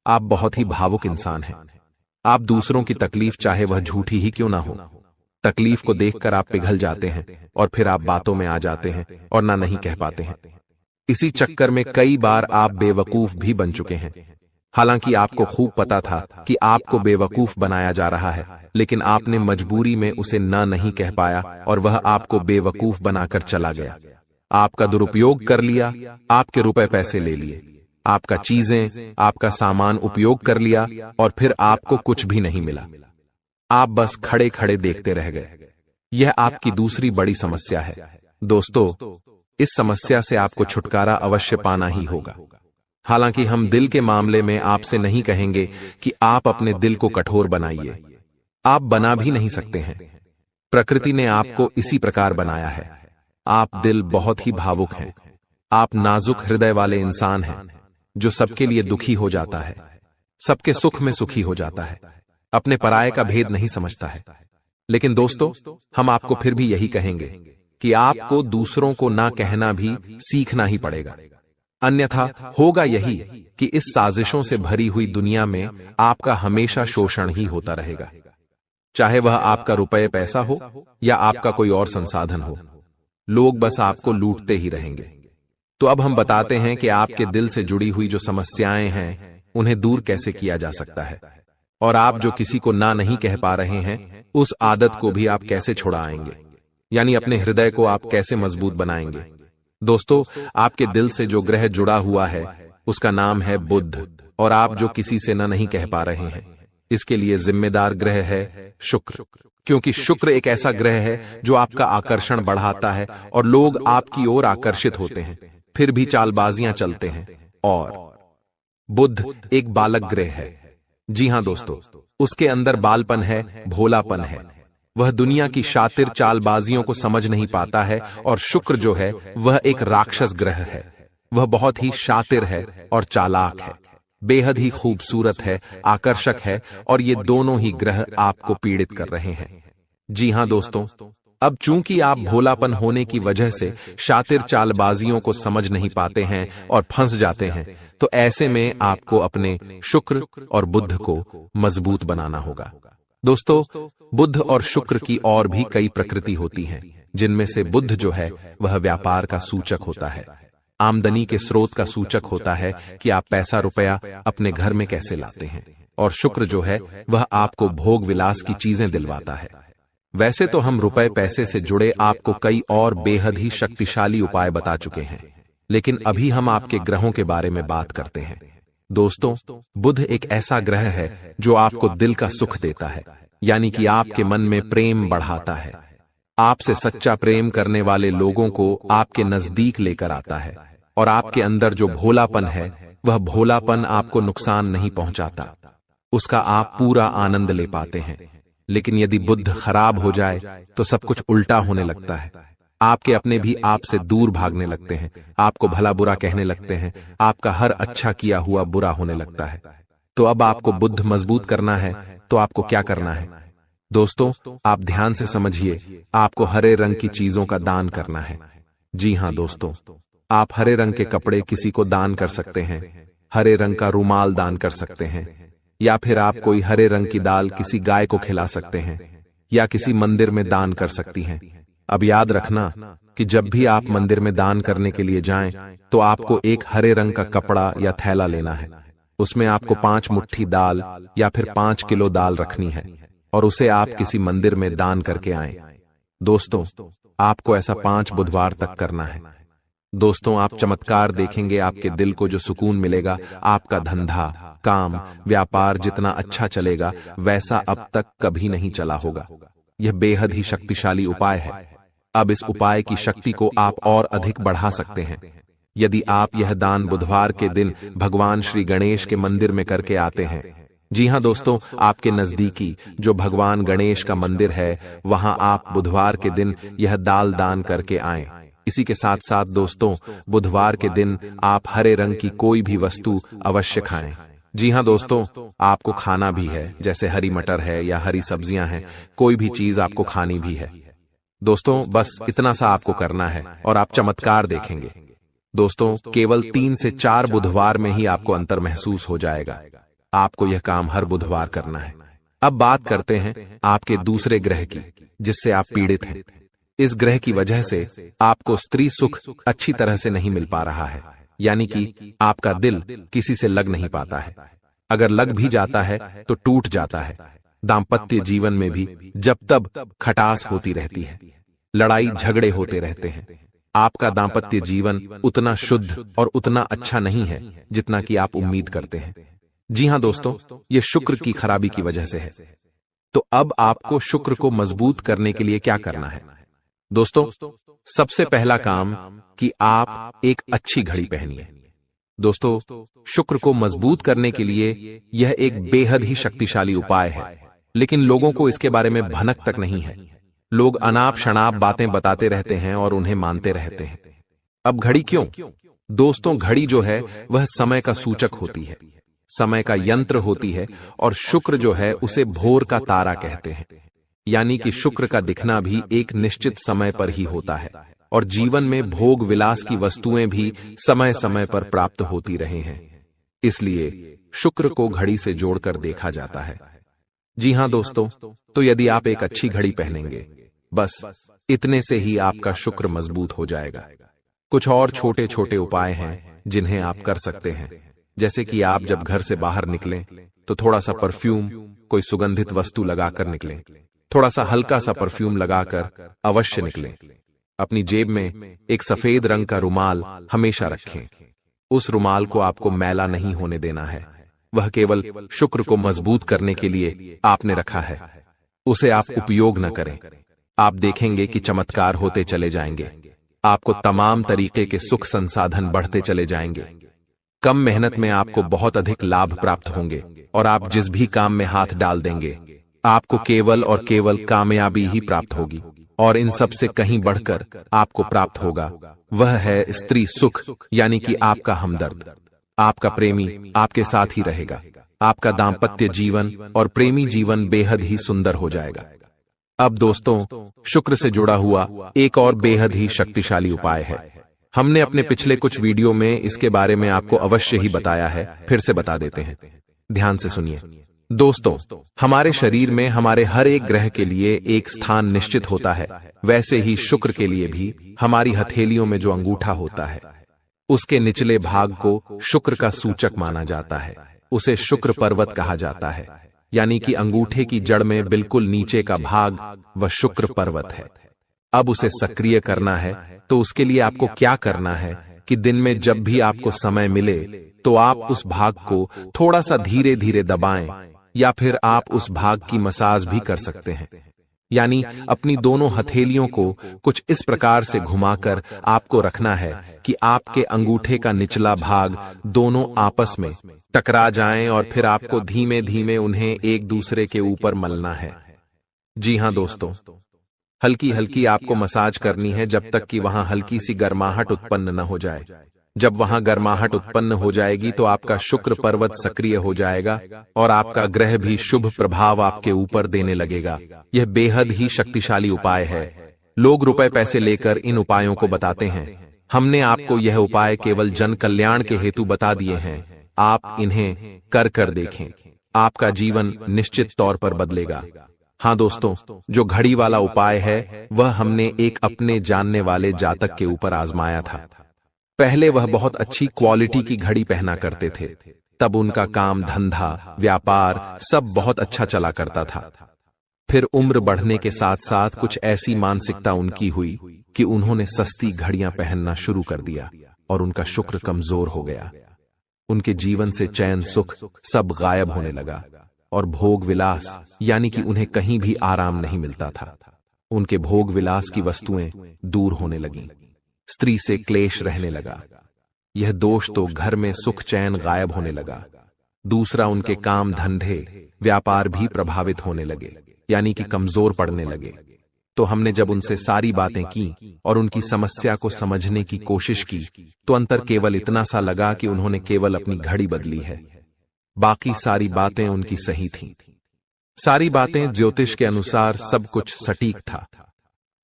आप बहुत ही भावुक इंसान हैं। आप दूसरों की तकलीफ चाहे वह झूठी ही क्यों ना हो, तकलीफ को देखकर आप पिघल जाते हैं और फिर आप बातों में आ जाते हैं और ना नहीं कह पाते हैं। इसी चक्कर में कई बार आप बेवकूफ भी बन चुके हैं। हालांकि आपको खूब पता था कि आपको बेवकूफ बनाया जा रहा है, लेकिन आपने मजबूरी में उसे ना नहीं कह पाया और वह आपको बेवकूफ बनाकर चला गया। आपका दुरुपयोग कर लिया, आपके रुपए पैसे ले लिए, आपका चीजें, आपका सामान उपयोग कर लिया और फिर आपको कुछ भी नहीं मिला। आप बस खड़े खड़े देखते रह गए। यह आपकी दूसरी बड़ी समस्या है। दोस्तों, इस समस्या से आपको छुटकारा अवश्य पाना ही होगा। हालांकि हम दिल के मामले में आपसे नहीं कहेंगे कि आप अपने दिल को कठोर बनाइए, आप बना भी नहीं सकते हैं। प्रकृति ने आपको इसी प्रकार बनाया है। आप दिल बहुत ही भावुक हैं, आप नाजुक हृदय वाले इंसान हैं जो सबके लिए दुखी हो जाता है, सबके सुख में सुखी हो जाता है, अपने पराये का भेद नहीं समझता है। लेकिन दोस्तों, हम आपको फिर भी यही कहेंगे कि आपको दूसरों को ना कहना भी सीखना ही पड़ेगा। अन्यथा होगा यही कि इस साजिशों से भरी हुई दुनिया में आपका हमेशा शोषण ही होता रहेगा, चाहे वह आपका रुपये पैसा हो या आपका कोई और संसाधन हो। लोग बस आपको लूटते ही रहेंगे। तो अब हम बताते हैं कि आपके दिल से जुड़ी हुई जो समस्याएं हैं उन्हें दूर कैसे किया जा सकता है, और आप जो किसी को ना नहीं कह पा रहे हैं उस आदत को भी आप कैसे छुड़ाएंगे, यानी अपने हृदय को आप कैसे मजबूत बनाएंगे। दोस्तों, आपके दिल से जो ग्रह जुड़ा हुआ है उसका नाम है बुध, और आप जो किसी से ना नहीं कह पा रहे हैं इसके लिए जिम्मेदार ग्रह है शुक्र, क्योंकि शुक्र एक ऐसा ग्रह है जो आपका आकर्षण बढ़ाता है और लोग आपकी ओर आकर्षित होते हैं, फिर भी चालबाजियां चलते हैं। और बुध एक बालक ग्रह है। जी हां दोस्तों, उसके अंदर बालपन है, भोलापन है। वह दुनिया की शातिर चालबाजियों को समझ नहीं पाता है। और शुक्र जो है वह एक राक्षस ग्रह है। वह बहुत ही शातिर है और चालाक है, बेहद ही खूबसूरत है, आकर्षक है, और ये दोनों ही ग्रह आपको पीड़ित कर रहे हैं। जी हां दोस्तों, अब चूंकि आप भोलापन होने की वजह से शातिर चालबाजियों को समझ नहीं पाते हैं और फंस जाते हैं, तो ऐसे में आपको अपने शुक्र और बुध को मजबूत बनाना होगा। दोस्तों, बुध और शुक्र की और भी कई प्रकृति होती हैं, जिनमें से बुध जो है वह व्यापार का सूचक होता है, आमदनी के स्रोत का सूचक होता है कि आप पैसा रुपया अपने घर में कैसे लाते हैं, और शुक्र जो है वह आपको भोग विलास की चीजें दिलवाता है। वैसे तो हम रुपए पैसे से जुड़े आपको कई और बेहद ही शक्तिशाली उपाय बता चुके हैं, लेकिन अभी हम आपके ग्रहों के बारे में बात करते हैं। दोस्तों, बुध एक ऐसा ग्रह है जो आपको दिल का सुख देता है, यानी कि आपके मन में प्रेम बढ़ाता है, आपसे सच्चा प्रेम करने वाले लोगों को आपके नजदीक लेकर आता है, और आपके अंदर जो भोलापन है वह भोलापन आपको नुकसान नहीं पहुंचाता, उसका आप पूरा आनंद ले पाते हैं। लेकिन यदि बुद्ध खराब हो जाए तो सब कुछ उल्टा होने लगता है। आपके अपने भी आपसे दूर भागने लगते हैं, आपको भला बुरा कहने लगते हैं, आपका हर अच्छा किया हुआ बुरा होने लगता है। तो अब आपको बुद्ध मजबूत करना है तो आपको क्या करना है? दोस्तों, आप ध्यान से समझिए, आपको हरे रंग की चीजों का दान करना है। जी हां दोस्तों, आप हरे रंग के कपड़े किसी को दान कर सकते हैं, हरे रंग का रुमाल दान कर सकते हैं, या फिर आप कोई हरे रंग की दाल किसी गाय को खिला सकते हैं, या किसी मंदिर में दान कर सकती हैं। अब याद रखना कि जब भी आप मंदिर में दान करने के लिए जाएं तो आपको एक हरे रंग का कपड़ा या थैला लेना है। उसमें आपको 5 मुट्ठी दाल या फिर 5 किलो दाल रखनी है और उसे आप किसी मंदिर में दान करके आएं। दोस्तों, आपको ऐसा 5 बुधवार तक करना है। दोस्तों, आप चमत्कार देखेंगे, आपके दिल को जो सुकून मिलेगा, आपका धंधा, काम, व्यापार जितना अच्छा चलेगा वैसा अब तक कभी नहीं चला होगा। यह बेहद ही शक्तिशाली उपाय है। अब इस उपाय की शक्ति को आप और अधिक बढ़ा सकते हैं यदि आप यह दान बुधवार के दिन भगवान श्री गणेश के मंदिर में करके आते हैं। जी हां दोस्तों, आपके नजदीकी जो भगवान गणेश का मंदिर है वहां आप बुधवार के दिन यह दाल दान करके आएं। इसी के साथ साथ दोस्तों, बुधवार के दिन आप हरे रंग की कोई भी वस्तु अवश्य खाएं। जी हां दोस्तों, आपको खाना भी है, जैसे हरी मटर है या हरी सब्जियां हैं, कोई भी चीज आपको खानी भी है। दोस्तों, बस इतना सा आपको करना है और आप चमत्कार देखेंगे। दोस्तों, केवल 3 से 4 बुधवार में ही आपको अंतर महसूस हो जाएगा। आपको यह काम हर बुधवार करना है। अब बात करते हैं आपके दूसरे ग्रह की, जिससे आप पीड़ित हैं। इस ग्रह की वजह से आपको स्त्री सुख अच्छी तरह से नहीं मिल पा रहा है, यानी कि आपका दिल किसी से लग नहीं पाता है। अगर लग भी जाता है तो टूट जाता है। दाम्पत्य जीवन में भी जब तब खटास होती रहती है, लड़ाई झगड़े होते रहते हैं। आपका दाम्पत्य जीवन उतना शुद्ध और उतना अच्छा नहीं है जितना कि आप उम्मीद करते हैं। जी हां दोस्तों, यह शुक्र की खराबी की वजह से है। तो अब आपको शुक्र को मजबूत करने के लिए क्या करना है? दोस्तों, सबसे पहला काम कि आप एक अच्छी घड़ी पहनिए। दोस्तों, शुक्र को मजबूत करने के लिए यह एक बेहद ही शक्तिशाली उपाय है, लेकिन लोगों को इसके बारे में भनक तक नहीं है। लोग अनाप शनाप बातें बताते रहते हैं और उन्हें मानते रहते हैं। अब घड़ी क्यों? दोस्तों, घड़ी जो है वह समय का सूचक होती है, समय का यंत्र होती है, और शुक्र जो है उसे भोर का तारा कहते हैं। यानी कि शुक्र का दिखना भी एक निश्चित समय पर ही होता है, और जीवन में भोग विलास की वस्तुएं भी समय समय पर प्राप्त होती रहे हैं। इसलिए शुक्र को घड़ी से जोड़कर देखा जाता है। जी हां दोस्तों, तो यदि आप एक अच्छी घड़ी पहनेंगे, बस इतने से ही आपका शुक्र मजबूत हो जाएगा। कुछ और छोटे छोटे उपाय हैं जिन्हें आप कर सकते हैं, जैसे कि आप जब घर से बाहर निकलें तो थोड़ा सा परफ्यूम, कोई सुगंधित वस्तु लगाकर निकलें। थोड़ा सा हल्का सा परफ्यूम लगाकर अवश्य निकलें। अपनी जेब में एक सफेद रंग का रुमाल हमेशा रखें। उस रुमाल को आपको मैला नहीं होने देना है, वह केवल शुक्र को मजबूत करने के लिए आपने रखा है। उसे आप उपयोग न करें। आप देखेंगे कि चमत्कार होते चले जाएंगे। आपको तमाम तरीके के सुख संसाधन बढ़ते चले जाएंगे। कम मेहनत में आपको बहुत अधिक लाभ प्राप्त होंगे, और आप जिस भी काम में हाथ डाल देंगे आपको केवल और केवल कामयाबी ही प्राप्त होगी। और इन सब से कहीं बढ़कर आपको प्राप्त होगा, वह है स्त्री सुख, यानी कि आपका हमदर्द। आपका प्रेमी आपके साथ ही रहेगा। आपका दाम्पत्य जीवन और प्रेमी जीवन बेहद ही सुंदर हो जाएगा। अब दोस्तों, शुक्र से जुड़ा हुआ एक और बेहद ही शक्तिशाली उपाय है। हमने अपने पिछले कुछ वीडियो में इसके बारे में आपको अवश्य ही बताया है, फिर से बता देते हैं। ध्यान से सुनिए। दोस्तों, हमारे शरीर में हमारे हर एक ग्रह के लिए एक स्थान निश्चित होता है। वैसे ही शुक्र के लिए भी हमारी हथेलियों में जो अंगूठा होता है, उसके निचले भाग को शुक्र का सूचक माना जाता है। उसे शुक्र पर्वत कहा जाता है, यानी कि अंगूठे की जड़ में बिल्कुल नीचे का भाग वह शुक्र पर्वत है। अब उसे सक्रिय करना है, तो उसके लिए आपको क्या करना है कि दिन में जब भी आपको समय मिले तो आप उस भाग को थोड़ा सा धीरे धीरे दबाएं, या फिर आप उस भाग की मसाज भी कर सकते हैं। यानी अपनी दोनों हथेलियों को कुछ इस प्रकार से घुमाकर आपको रखना है कि आपके अंगूठे का निचला भाग दोनों आपस में टकरा जाएं और फिर आपको धीमे धीमे उन्हें एक दूसरे के ऊपर मलना है। जी हां दोस्तों, हल्की हल्की आपको मसाज करनी है जब तक कि वहां हल्की सी गर्माहट उत्पन्न न हो जाए। जब वहां गर्माहट उत्पन्न हो जाएगी तो आपका शुक्र पर्वत सक्रिय हो जाएगा और आपका ग्रह भी शुभ प्रभाव आपके ऊपर देने लगेगा। यह बेहद ही शक्तिशाली उपाय है। लोग रुपए पैसे लेकर इन उपायों को बताते हैं। हमने आपको यह उपाय केवल जन कल्याण के हेतु बता दिए हैं। आप इन्हें कर देखें, आपका जीवन निश्चित तौर पर बदलेगा। हाँ दोस्तों, जो घड़ी वाला उपाय है वह हमने एक अपने जानने वाले जातक के ऊपर आजमाया था। पहले वह बहुत अच्छी क्वालिटी की घड़ी पहना करते थे। तब उनका काम धंधा व्यापार सब बहुत अच्छा चला करता था। फिर उम्र बढ़ने के साथ साथ कुछ ऐसी मानसिकता उनकी हुई कि उन्होंने सस्ती घड़ियां पहनना शुरू कर दिया और उनका शुक्र कमजोर हो गया। उनके जीवन से चैन सुख सब गायब होने लगा और भोग विलास यानी कि उन्हें कहीं भी आराम नहीं मिलता था। उनके भोग विलास की वस्तुएं दूर होने लगीं। स्त्री से क्लेश रहने लगा। यह दोष तो घर में सुख चैन गायब होने लगा। दूसरा, उनके काम धंधे व्यापार भी प्रभावित होने लगे यानी कि कमजोर पड़ने लगे। तो हमने जब उनसे सारी बातें की और उनकी समस्या को समझने की कोशिश की तो अंतर केवल इतना सा लगा कि उन्होंने केवल अपनी घड़ी बदली है। बाकी सारी बातें उनकी सही थीं। सारी बातें ज्योतिष के अनुसार सब कुछ सटीक था।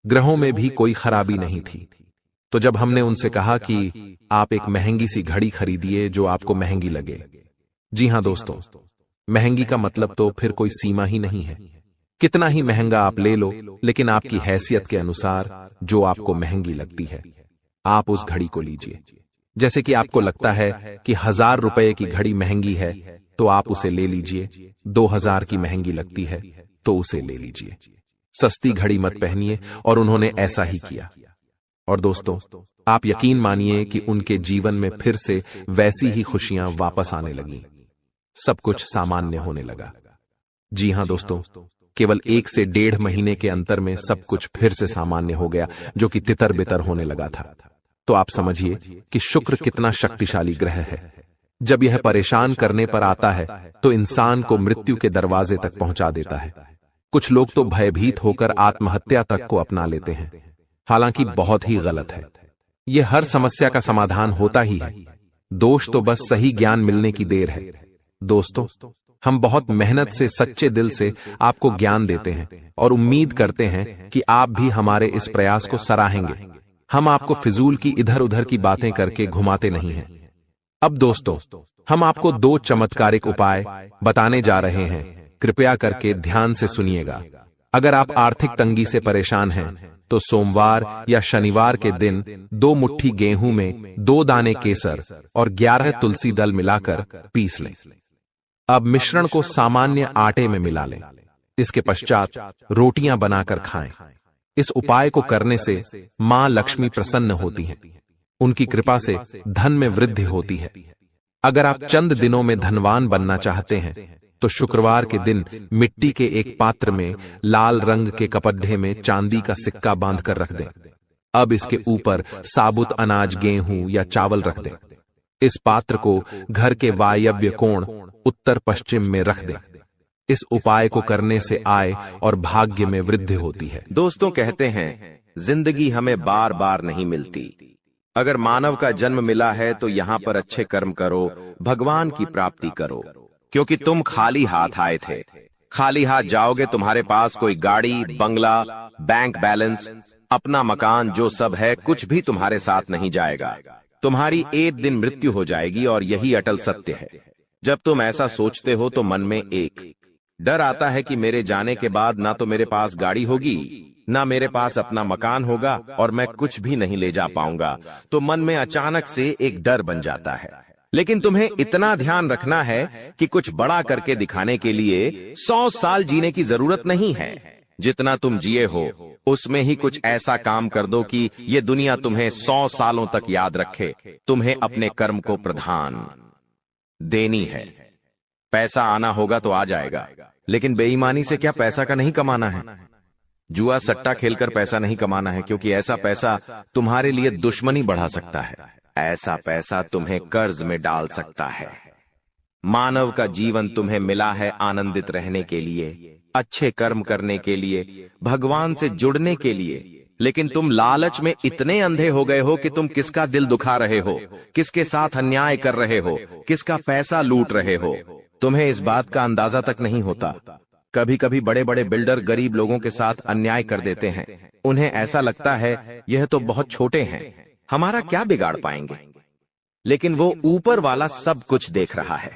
ग्रहों में भी कोई खराबी नहीं थी। तो जब हमने उनसे कहा कि आप एक महंगी सी घड़ी खरीदिए जो आपको महंगी लगे। जी हां दोस्तों, महंगी का मतलब तो फिर कोई सीमा ही नहीं है। कितना ही महंगा आप ले लो, लेकिन आपकी हैसियत के अनुसार जो आपको महंगी लगती है आप उस घड़ी को लीजिए। जैसे कि आपको लगता है कि 1000 रुपए की घड़ी महंगी है तो आप उसे ले लीजिए। 2000 की महंगी लगती है तो उसे ले लीजिए। सस्ती घड़ी मत पहनिए। और उन्होंने ऐसा ही किया। और दोस्तों, आप यकीन मानिए कि उनके जीवन में फिर से वैसी ही खुशियां वापस आने लगी। सब कुछ सामान्य होने लगा। जी हां दोस्तों, केवल 1 से 1.5 महीने के अंतर में सब कुछ फिर से सामान्य हो गया, जो कि तितर बितर होने लगा था। तो आप समझिए कि शुक्र कितना शक्तिशाली ग्रह है। जब यह परेशान करने पर आता है तो इंसान को मृत्यु के दरवाजे तक पहुंचा देता है। कुछ लोग तो भयभीत होकर आत्महत्या तक को अपना लेते हैं, हालांकि बहुत ही गलत है। यह हर समस्या का समाधान होता ही है। दोष तो बस सही ज्ञान मिलने की देर है। दोस्तों, हम बहुत मेहनत से सच्चे दिल से आपको ज्ञान देते हैं और उम्मीद करते हैं कि आप भी हमारे इस प्रयास को सराहेंगे। हम आपको फिजूल की इधर उधर की बातें करके घुमाते नहीं हैं। अब दोस्तों, हम आपको 2 चमत्कारिक उपाय बताने जा रहे हैं। कृपया करके ध्यान से सुनिएगा। अगर आप आर्थिक तंगी से परेशान हैं तो सोमवार या शनिवार के दिन 2 मुट्ठी गेहूं में 2 दाने केसर और 11 तुलसी दल मिलाकर पीस लें। अब मिश्रण को सामान्य आटे में मिला लें। इसके पश्चात रोटियां बनाकर खाएं। इस उपाय को करने से मां लक्ष्मी प्रसन्न होती हैं। उनकी कृपा से धन में वृद्धि होती है। अगर आप चंद दिनों में धनवान बनना चाहते हैं तो शुक्रवार के दिन मिट्टी के एक पात्र में लाल रंग के कपड्ढे में चांदी का सिक्का बांधकर रख दें। अब इसके ऊपर साबुत अनाज गेहूं या चावल रख दें। इस पात्र को घर के वायव्य कोण उत्तर पश्चिम में रख दें। इस उपाय को करने से आय और भाग्य में वृद्धि होती है। दोस्तों, कहते हैं जिंदगी हमें बार बार नहीं मिलती। अगर मानव का जन्म मिला है तो यहाँ पर अच्छे कर्म करो, भगवान की प्राप्ति करो, क्योंकि तुम खाली हाथ आए थे। खाली हाथ जाओगे, तुम्हारे पास कोई गाड़ी, बंगला, बैंक बैलेंस, अपना मकान जो सब है कुछ भी तुम्हारे साथ नहीं जाएगा। तुम्हारी एक दिन मृत्यु हो जाएगी और यही अटल सत्य है। जब तुम ऐसा सोचते हो तो मन में एक डर आता है कि मेरे जाने के बाद ना तो मेरे पास गाड़ी होगी, ना मेरे पास अपना मकान होगा और मैं कुछ भी नहीं ले जा पाऊंगा। तो मन में अचानक से एक डर बन जाता है। लेकिन तुम्हें इतना ध्यान रखना है कि कुछ बड़ा करके दिखाने के लिए 100 साल जीने की जरूरत नहीं है। जितना तुम जिए हो उसमें ही कुछ ऐसा काम कर दो कि ये दुनिया तुम्हें 100 सालों तक याद रखे। तुम्हें अपने कर्म को प्रधान देनी है। पैसा आना होगा तो आ जाएगा, लेकिन बेईमानी से क्या पैसा का नहीं कमाना है। जुआ सट्टा खेलकर पैसा नहीं कमाना है, क्योंकि ऐसा पैसा तुम्हारे लिए दुश्मनी बढ़ा सकता है। ऐसा पैसा तुम्हें कर्ज में डाल सकता है। मानव का जीवन तुम्हें मिला है आनंदित रहने के लिए, अच्छे कर्म करने के लिए, भगवान से जुड़ने के लिए, लेकिन तुम लालच में इतने अंधे हो गए हो कि तुम किसका दिल दुखा रहे हो, किसके साथ अन्याय कर रहे हो, किसका पैसा लूट रहे हो, तुम्हें इस बात का अंदाजा तक नहीं होता। कभी कभी बड़े बड़े बिल्डर गरीब लोगों के साथ अन्याय कर देते हैं। उन्हें ऐसा लगता है यह तो बहुत छोटे हैं, हमारा क्या बिगाड़ पाएंगे, लेकिन वो ऊपर वाला सब कुछ देख रहा है।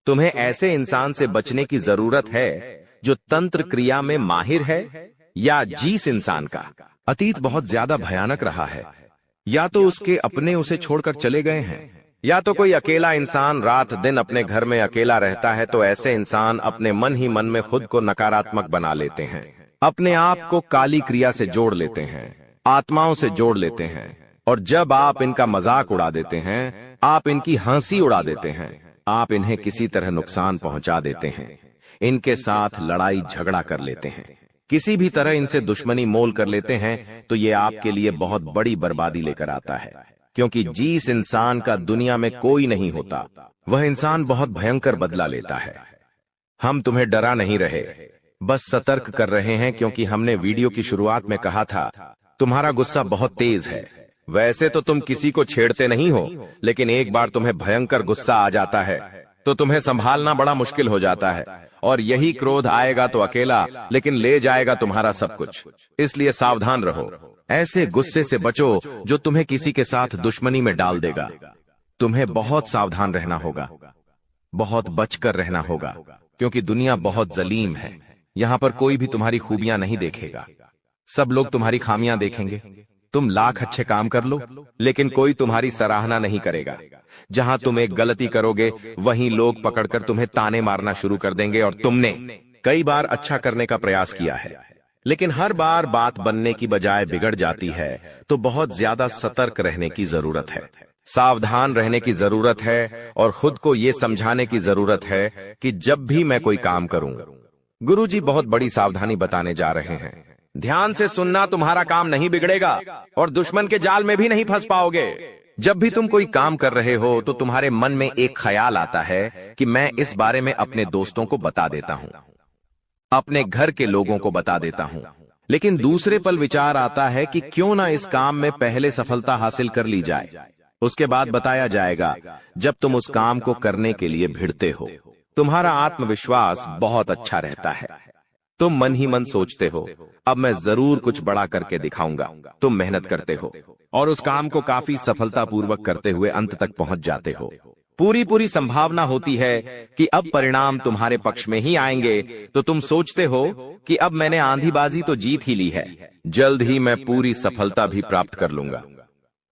तुम्हें ऐसे इंसान से बचने की जरूरत है जो तंत्र क्रिया में माहिर है, या जिस इंसान का अतीत बहुत ज्यादा भयानक रहा है, या तो उसके अपने उसे छोड़कर चले गए हैं, या तो कोई अकेला इंसान रात दिन अपने घर में अकेला रहता है। तो ऐसे इंसान अपने मन ही मन में खुद को नकारात्मक बना लेते हैं, अपने आप को काली क्रिया से जोड़ लेते हैं, आत्माओं से जोड़ लेते हैं, और जब आप इनका मजाक उड़ा देते हैं, आप इनकी हंसी उड़ा देते हैं, आप इन्हें किसी तरह नुकसान पहुंचा देते हैं, इनके साथ लड़ाई झगड़ा कर लेते हैं, किसी भी तरह इनसे दुश्मनी मोल कर लेते हैं, तो ये आपके लिए बहुत बड़ी बर्बादी लेकर आता है। क्योंकि जिस इंसान का दुनिया में कोई नहीं होता, वह इंसान बहुत भयंकर बदला लेता है। हम तुम्हें डरा नहीं रहे, बस सतर्क कर रहे हैं, क्योंकि हमने वीडियो की शुरुआत में कहा था तुम्हारा गुस्सा बहुत तेज है। वैसे तो तुम किसी को छेड़ते नहीं हो, लेकिन एक बार तुम्हें भयंकर गुस्सा आ जाता है तो तुम्हें संभालना बड़ा मुश्किल हो जाता है, और यही क्रोध आएगा तो अकेला, लेकिन ले जाएगा तुम्हारा सब कुछ। इसलिए सावधान रहो, ऐसे गुस्से से बचो जो तुम्हें किसी के साथ दुश्मनी में डाल देगा। तुम्हें बहुत सावधान रहना होगा, बहुत बचकर रहना होगा, क्योंकि दुनिया बहुत जलीम है। यहाँ पर कोई भी तुम्हारी खूबियां नहीं देखेगा, सब लोग तुम्हारी खामियां देखेंगे। तुम लाख अच्छे काम कर लो, लेकिन कोई तुम्हारी सराहना नहीं करेगा। जहां तुम एक गलती करोगे, वहीं लोग पकड़कर तुम्हें ताने मारना शुरू कर देंगे। और तुमने कई बार अच्छा करने का प्रयास किया है, लेकिन हर बार बात बनने की बजाय बिगड़ जाती है। तो बहुत ज्यादा सतर्क रहने की जरूरत है, सावधान रहने की जरूरत है, और खुद को ये समझाने की जरूरत है कि जब भी मैं कोई काम करूं, गुरुजी बहुत बड़ी सावधानी बताने जा रहे हैं। ध्यान से सुनना, तुम्हारा काम नहीं बिगड़ेगा और दुश्मन के जाल में भी नहीं फंस पाओगे। जब भी तुम कोई काम कर रहे हो, तो तुम्हारे मन में एक ख्याल आता है कि मैं इस बारे में अपने दोस्तों को बता देता हूं, अपने घर के लोगों को बता देता हूं, लेकिन दूसरे पल विचार आता है कि क्यों ना इस काम में पहले सफलता हासिल कर ली जाए, उसके बाद बताया जाएगा। जब तुम उस काम को करने के लिए भिड़ते हो, तुम्हारा आत्मविश्वास बहुत अच्छा रहता है। तुम मन ही मन सोचते हो, अब मैं जरूर कुछ बड़ा करके दिखाऊंगा। तुम मेहनत करते हो और उस काम को काफी सफलतापूर्वक करते हुए अंत तक पहुंच जाते हो। पूरी संभावना होती है कि अब परिणाम तुम्हारे पक्ष में ही आएंगे, तो तुम सोचते हो कि अब मैंने आंधीबाजी तो जीत ही ली है, जल्द ही मैं पूरी सफलता भी प्राप्त कर लूंगा।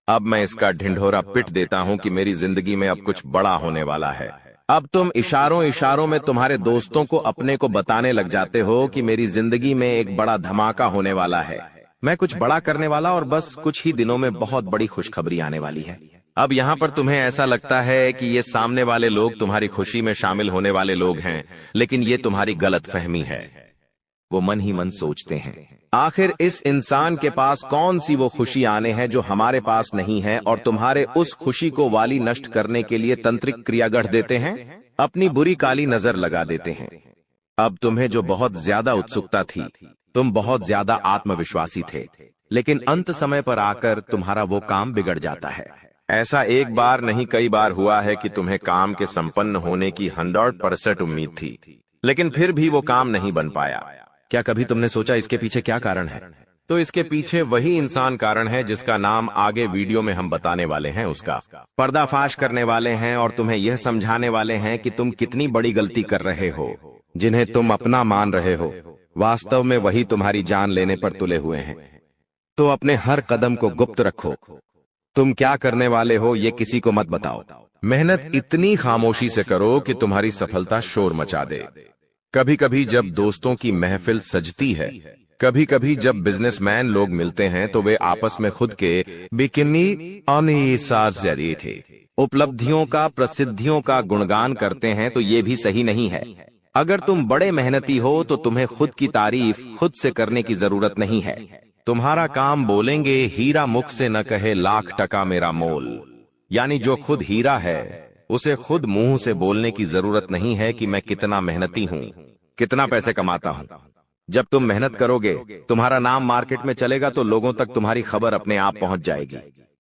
अब मैं इसका ढिंढोरा पिट देता हूं कि मेरी जिंदगी में अब कुछ बड़ा होने वाला है। अब तुम इशारों में तुम्हारे दोस्तों को अपने को बताने लग जाते हो कि मेरी जिंदगी में एक बड़ा धमाका होने वाला है, मैं कुछ बड़ा करने वाला, और बस कुछ ही दिनों में बहुत बड़ी खुशखबरी आने वाली है। अब यहाँ पर तुम्हें ऐसा लगता है कि ये सामने वाले लोग तुम्हारी खुशी में शामिल होने वाले लोग हैं, लेकिन ये तुम्हारी गलतफहमी है। वो मन ही मन सोचते हैं, आखिर इस इंसान के पास कौन सी वो खुशी आने हैं जो हमारे पास नहीं है, और तुम्हारे उस खुशी को वाली नष्ट करने के लिए तंत्रिक क्रिया गढ़ देते हैं, अपनी बुरी काली नजर लगा देते हैं। अब तुम्हें जो बहुत ज्यादा उत्सुकता थी, तुम बहुत ज्यादा आत्मविश्वासी थे, लेकिन अंत समय पर आकर तुम्हारा वो काम बिगड़ जाता है। ऐसा एक बार नहीं कई बार हुआ है कि तुम्हें काम के संपन्न होने की 100% उम्मीद थी, लेकिन फिर भी वो काम नहीं बन पाया। क्या कभी तुमने सोचा इसके पीछे क्या कारण है? तो इसके पीछे वही इंसान कारण है जिसका नाम आगे वीडियो में हम बताने वाले हैं। उसका पर्दाफाश करने वाले हैं और तुम्हें यह समझाने वाले हैं कि तुम कितनी बड़ी गलती कर रहे हो। जिन्हें तुम अपना मान रहे हो, वास्तव में वही तुम्हारी जान लेने पर तुले हुए हैं। तो अपने हर कदम को गुप्त रखो। तुम क्या करने वाले हो ये किसी को मत बताओ। मेहनत इतनी खामोशी से करो कि तुम्हारी सफलता शोर मचा दे। कभी कभी जब दोस्तों की महफिल सजती है, कभी कभी जब बिजनेसमैन लोग मिलते हैं, तो वे आपस में खुद के बिकिनी उपलब्धियों का, प्रसिद्धियों का गुणगान करते हैं, तो ये भी सही नहीं है। अगर तुम बड़े मेहनती हो तो तुम्हें खुद की तारीफ खुद से करने की जरूरत नहीं है। तुम्हारा काम बोलेंगे हीरा मुख से न कहे लाख टका मेरा मोल। यानी जो खुद हीरा है उसे खुद मुंह से बोलने की जरूरत नहीं है कि मैं कितना मेहनती हूं, कितना पैसे कमाता हूं। जब तुम मेहनत करोगे, तुम्हारा नाम मार्केट में चलेगा तो लोगों तक तुम्हारी खबर अपने आप पहुंच जाएगी।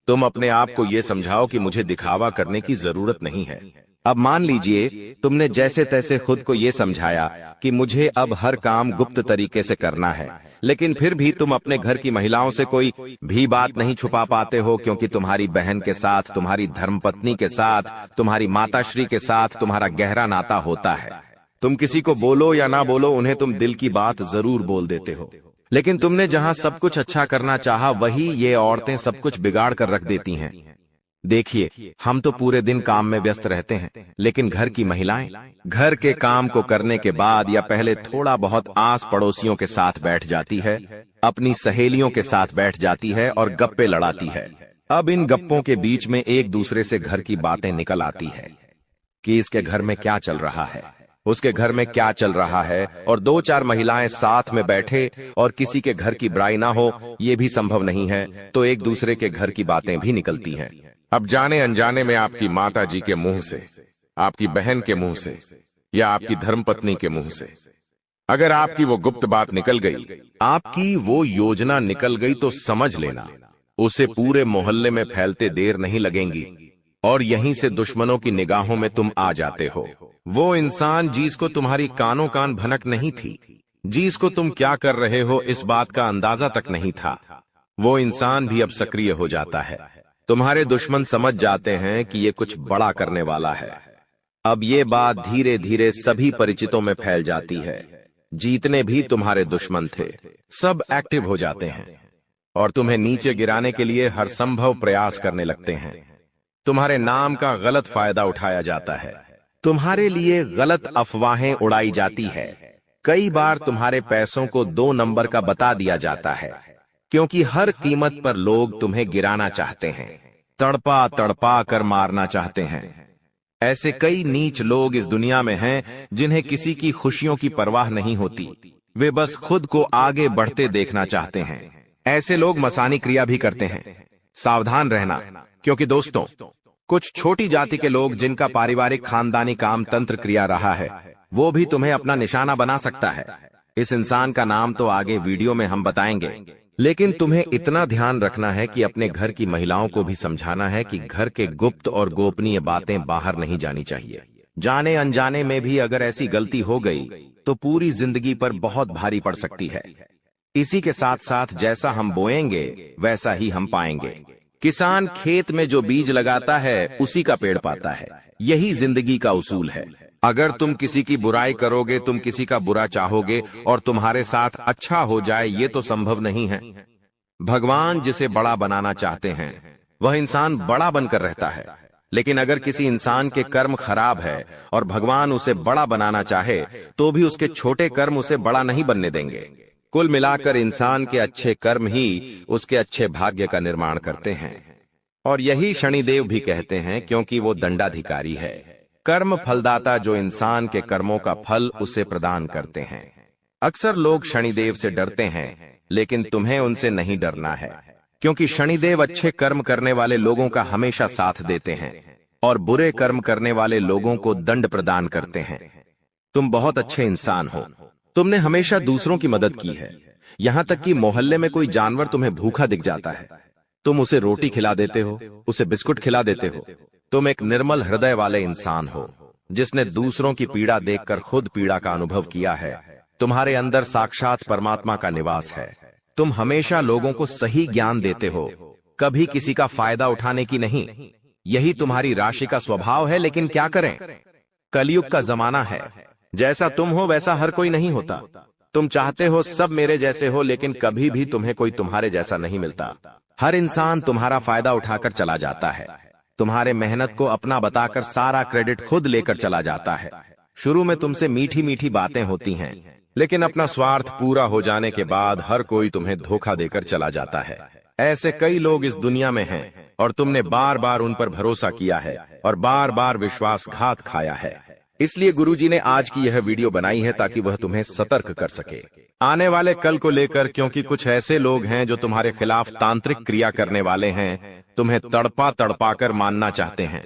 तुम अपने आप को यह समझाओ कि मुझे दिखावा करने की जरूरत नहीं है। अब मान लीजिए तुमने जैसे तैसे खुद को यह समझाया कि मुझे अब हर काम गुप्त तरीके से करना है, लेकिन फिर भी तुम अपने घर की महिलाओं से कोई भी बात नहीं छुपा पाते हो, क्योंकि तुम्हारी बहन के साथ, तुम्हारी धर्मपत्नी के साथ, तुम्हारी माताश्री के साथ तुम्हारा गहरा नाता होता है। तुम किसी को बोलो या ना बोलो, उन्हें तुम दिल की बात जरूर बोल देते हो। लेकिन तुमने जहां सब कुछ अच्छा करना चाहा, वही ये औरतें सब कुछ बिगाड़ कर रख देती हैं। देखिए, हम तो पूरे दिन काम में व्यस्त रहते हैं, लेकिन घर की महिलाएं घर के काम को करने के बाद या पहले थोड़ा बहुत आस पड़ोसियों के साथ बैठ जाती है, अपनी सहेलियों के साथ बैठ जाती है और गप्पे लड़ाती है। अब इन गप्पों के बीच में एक दूसरे से घर की बातें निकल आती है कि इसके घर में क्या चल रहा है, उसके घर में क्या चल रहा है, और दो चार महिलाएं साथ में बैठे और किसी के घर की बुराई ना हो, ये भी संभव नहीं है, तो एक दूसरे के घर की बातें भी निकलती हैं। अब जाने अनजाने में आपकी माता जी के मुंह से, आपकी बहन के मुंह से या आपकी धर्मपत्नी के मुंह से अगर आपकी वो गुप्त बात निकल गई, आपकी वो योजना निकल गई, तो समझ लेना उसे पूरे मोहल्ले में फैलते देर नहीं लगेंगी और यहीं से दुश्मनों की निगाहों में तुम आ जाते हो। वो इंसान जिसको तुम्हारी कानों कान भनक नहीं थी, जिसको तुम क्या कर रहे हो इस बात का अंदाजा तक नहीं था, वो इंसान भी अब सक्रिय हो जाता है। तुम्हारे दुश्मन समझ जाते हैं कि ये कुछ बड़ा करने वाला है। अब ये बात धीरे धीरे सभी परिचितों में फैल जाती है। जितने भी तुम्हारे दुश्मन थे सब एक्टिव हो जाते हैं और तुम्हें नीचे गिराने के लिए हर संभव प्रयास करने लगते हैं। तुम्हारे नाम का गलत फायदा उठाया जाता है, तुम्हारे लिए गलत अफवाहें उड़ाई जाती है। कई बार तुम्हारे पैसों को 2 नंबर का बता दिया जाता है, क्योंकि हर कीमत पर लोग तुम्हें गिराना चाहते हैं, तड़पा तड़पा कर मारना चाहते हैं। ऐसे कई नीच लोग इस दुनिया में हैं जिन्हें किसी की खुशियों की परवाह नहीं होती, वे बस खुद को आगे बढ़ते देखना चाहते हैं। ऐसे लोग मसानी क्रिया भी करते हैं। सावधान रहना, क्योंकि दोस्तों, कुछ छोटी जाति के लोग जिनका पारिवारिक खानदानी काम तंत्र क्रिया रहा है, वो भी तुम्हें अपना निशाना बना सकता है। इस इंसान का नाम तो आगे वीडियो में हम बताएंगे, लेकिन तुम्हें इतना ध्यान रखना है कि अपने घर की महिलाओं को भी समझाना है कि घर के गुप्त और गोपनीय बातें बाहर नहीं जानी चाहिए। जाने अनजाने में भी अगर ऐसी गलती हो गई तो पूरी जिंदगी पर बहुत भारी पड़ सकती है। इसी के साथ साथ जैसा हम बोएंगे वैसा ही हम पाएंगे। किसान खेत में जो बीज लगाता है उसी का पेड़ पाता है, यही जिंदगी का उसूल है। अगर तुम किसी की बुराई करोगे, तुम किसी का बुरा चाहोगे और तुम्हारे साथ अच्छा हो जाए, ये तो संभव नहीं है। भगवान जिसे बड़ा बनाना चाहते हैं वह इंसान बड़ा बनकर रहता है, लेकिन अगर किसी इंसान के कर्म खराब है और भगवान उसे बड़ा बनाना चाहे तो भी उसके छोटे कर्म उसे बड़ा नहीं बनने देंगे। कुल मिलाकर इंसान के अच्छे कर्म ही उसके अच्छे भाग्य का निर्माण करते हैं, और यही शनिदेव भी कहते हैं, क्योंकि वो दंडाधिकारी है, कर्म फलदाता, जो इंसान के कर्मों का फल उसे प्रदान करते हैं। अक्सर लोग शनिदेव से डरते हैं, लेकिन तुम्हें उनसे नहीं डरना है, क्योंकि शनिदेव अच्छे कर्म करने वाले लोगों का हमेशा साथ देते हैं और बुरे कर्म करने वाले लोगों को दंड प्रदान करते हैं। तुम बहुत अच्छे इंसान हो, तुमने हमेशा दूसरों की मदद की है। यहां तक कि मोहल्ले में कोई जानवर तुम्हें भूखा दिख जाता है, तुम उसे रोटी खिला देते हो, उसे बिस्कुट खिला देते हो। तुम एक निर्मल हृदय वाले इंसान हो, जिसने दूसरों की पीड़ा देखकर खुद पीड़ा का अनुभव किया है। तुम्हारे अंदर साक्षात परमात्मा का निवास है। तुम हमेशा लोगों को सही ज्ञान देते हो, कभी किसी का फायदा उठाने की नहीं। यही तुम्हारी राशि का स्वभाव है, लेकिन क्या करें, कलयुग का जमाना है। जैसा तुम हो वैसा हर कोई नहीं होता। तुम चाहते हो सब मेरे जैसे हो, लेकिन कभी भी तुम्हें कोई तुम्हारे जैसा नहीं मिलता। हर इंसान तुम्हारा फायदा उठाकर चला जाता है, तुम्हारे मेहनत को अपना बताकर सारा क्रेडिट खुद लेकर चला जाता है। शुरू में तुमसे मीठी मीठी बातें होती हैं, लेकिन अपना स्वार्थ पूरा हो जाने के बाद हर कोई तुम्हें धोखा देकर चला जाता है। ऐसे कई लोग इस दुनिया में हैं और तुमने बार बार उन पर भरोसा किया है और बार बार विश्वासघात खाया है। इसलिए गुरुजी ने आज की यह वीडियो बनाई है ताकि वह तुम्हें सतर्क कर सके आने वाले कल को लेकर, क्योंकि कुछ ऐसे लोग हैं जो तुम्हारे खिलाफ तांत्रिक क्रिया करने वाले हैं, तुम्हें तड़पा तड़पा कर मानना चाहते हैं,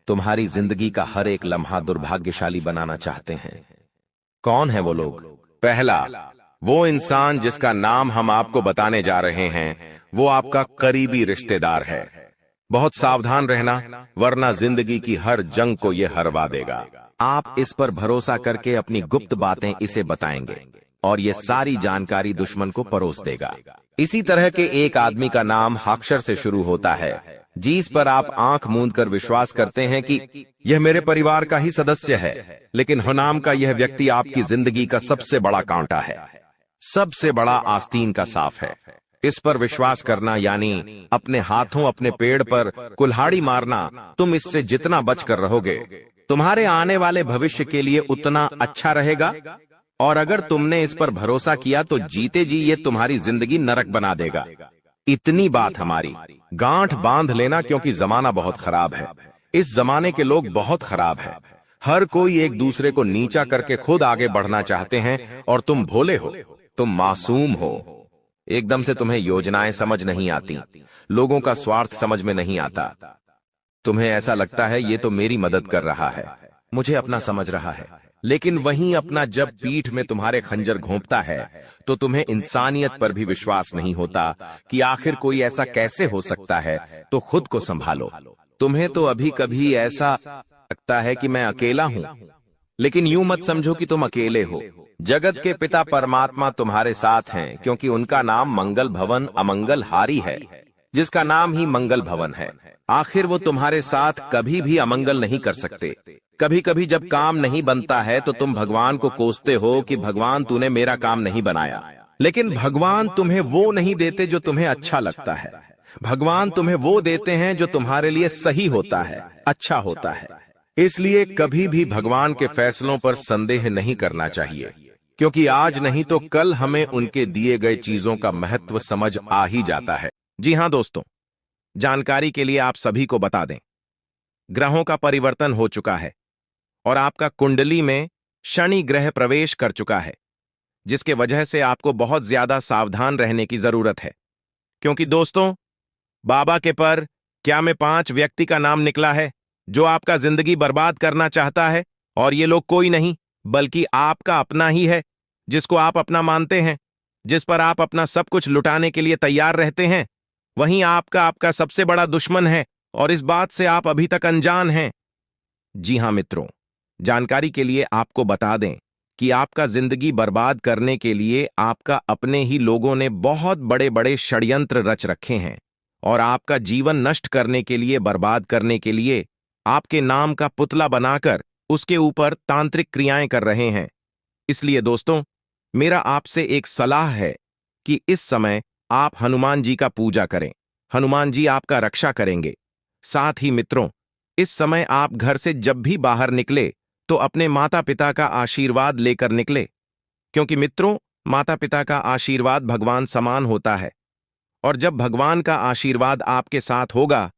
तुम्हारी जिंदगी का हर एक लम्हा दुर्भाग्यशाली बनाना चाहते हैं। कौन है वो लोग? पहला, वो इंसान जिसका नाम हम आपको बताने जा रहे हैं, वो आपका करीबी रिश्तेदार है। बहुत सावधान रहना, वरना जिंदगी की हर जंग को ये हरवा देगा। आप इस पर भरोसा करके अपनी गुप्त बातें इसे बताएंगे और ये सारी जानकारी दुश्मन को परोस देगा। इसी तरह के एक आदमी का नाम अक्षर से शुरू होता है, जिस पर आप आंख मूंद कर विश्वास करते हैं कि यह मेरे परिवार का ही सदस्य है, लेकिन हुनाम का यह व्यक्ति आपकी जिंदगी का सबसे बड़ा कांटा है, सबसे बड़ा आस्तीन का साफ है। इस पर विश्वास करना यानी अपने हाथों अपने पेड़ पर कुल्हाड़ी मारना। तुम इससे जितना बचकर रहोगे, तुम्हारे आने वाले भविष्य के लिए उतना अच्छा रहेगा। और अगर तुमने इस पर भरोसा किया तो जीते जी ये तुम्हारी जिंदगी नरक बना देगा। इतनी बात हमारी, गांठ बांध लेना, क्योंकि जमाना बहुत खराब है। इस जमाने के लोग बहुत खराब है। हर कोई एक दूसरे को नीचा करके खुद आगे बढ़ना चाहते हैं, और तुम भोले हो, तुम मासूम हो। एकदम से तुम्हें योजनाएं समझ नहीं आती, लोगों का स्वार्थ समझ में नहीं आता। तुम्हें ऐसा लगता है ये तो मेरी मदद कर रहा है, मुझे अपना समझ रहा है, लेकिन वहीं अपना जब पीठ में तुम्हारे खंजर घोंपता है तो तुम्हें इंसानियत पर भी विश्वास नहीं होता कि आखिर कोई ऐसा कैसे हो सकता है। तो खुद को संभालो। तुम्हें तो अभी कभी ऐसा लगता है कि मैं अकेला हूं, लेकिन यूं मत समझो कि तुम अकेले हो। जगत के पिता परमात्मा तुम्हारे साथ हैं, क्योंकि उनका नाम मंगल भवन अमंगल हारी है, जिसका नाम ही मंगल भवन है। आखिर वो तुम्हारे साथ कभी भी अमंगल नहीं कर सकते। कभी कभी जब काम नहीं बनता है तो तुम भगवान को कोसते हो कि भगवान तूने मेरा काम नहीं बनाया, लेकिन भगवान तुम्हें वो नहीं देते जो तुम्हें अच्छा लगता है। भगवान तुम्हें वो देते हैं जो तुम्हारे लिए सही होता है, अच्छा होता है। इसलिए कभी भी भगवान के फैसलों पर संदेह नहीं करना चाहिए, क्योंकि आज नहीं तो कल हमें उनके दिए गए चीजों का महत्व समझ आ ही जाता है। जी हां दोस्तों, जानकारी के लिए आप सभी को बता दें, ग्रहों का परिवर्तन हो चुका है और आपका कुंडली में शनि ग्रह प्रवेश कर चुका है, जिसके वजह से आपको बहुत ज्यादा सावधान रहने की जरूरत है। क्योंकि दोस्तों, बाबा के पर क्या में 5 व्यक्ति का नाम निकला है जो आपका जिंदगी बर्बाद करना चाहता है, और ये लोग कोई नहीं बल्कि आपका अपना ही है, जिसको आप अपना मानते हैं, जिस पर आप अपना सब कुछ लुटाने के लिए तैयार रहते हैं। वहीं आपका सबसे बड़ा दुश्मन है, और इस बात से आप अभी तक अनजान हैं। जी हां मित्रों, जानकारी के लिए आपको बता दें कि आपका जिंदगी बर्बाद करने के लिए आपका अपने ही लोगों ने बहुत बड़े बड़े षड्यंत्र रच रखे हैं, और आपका जीवन नष्ट करने के लिए, बर्बाद करने के लिए आपके नाम का पुतला बनाकर उसके ऊपर तांत्रिक क्रियाएं कर रहे हैं। इसलिए दोस्तों, मेरा आपसे एक सलाह है कि इस समय आप हनुमान जी का पूजा करें। हनुमान जी आपका रक्षा करेंगे। साथ ही मित्रों, इस समय आप घर से जब भी बाहर निकले तो अपने माता पिता का आशीर्वाद लेकर निकले, क्योंकि मित्रों, माता पिता का आशीर्वाद भगवान समान होता है, और जब भगवान का आशीर्वाद आपके साथ होगा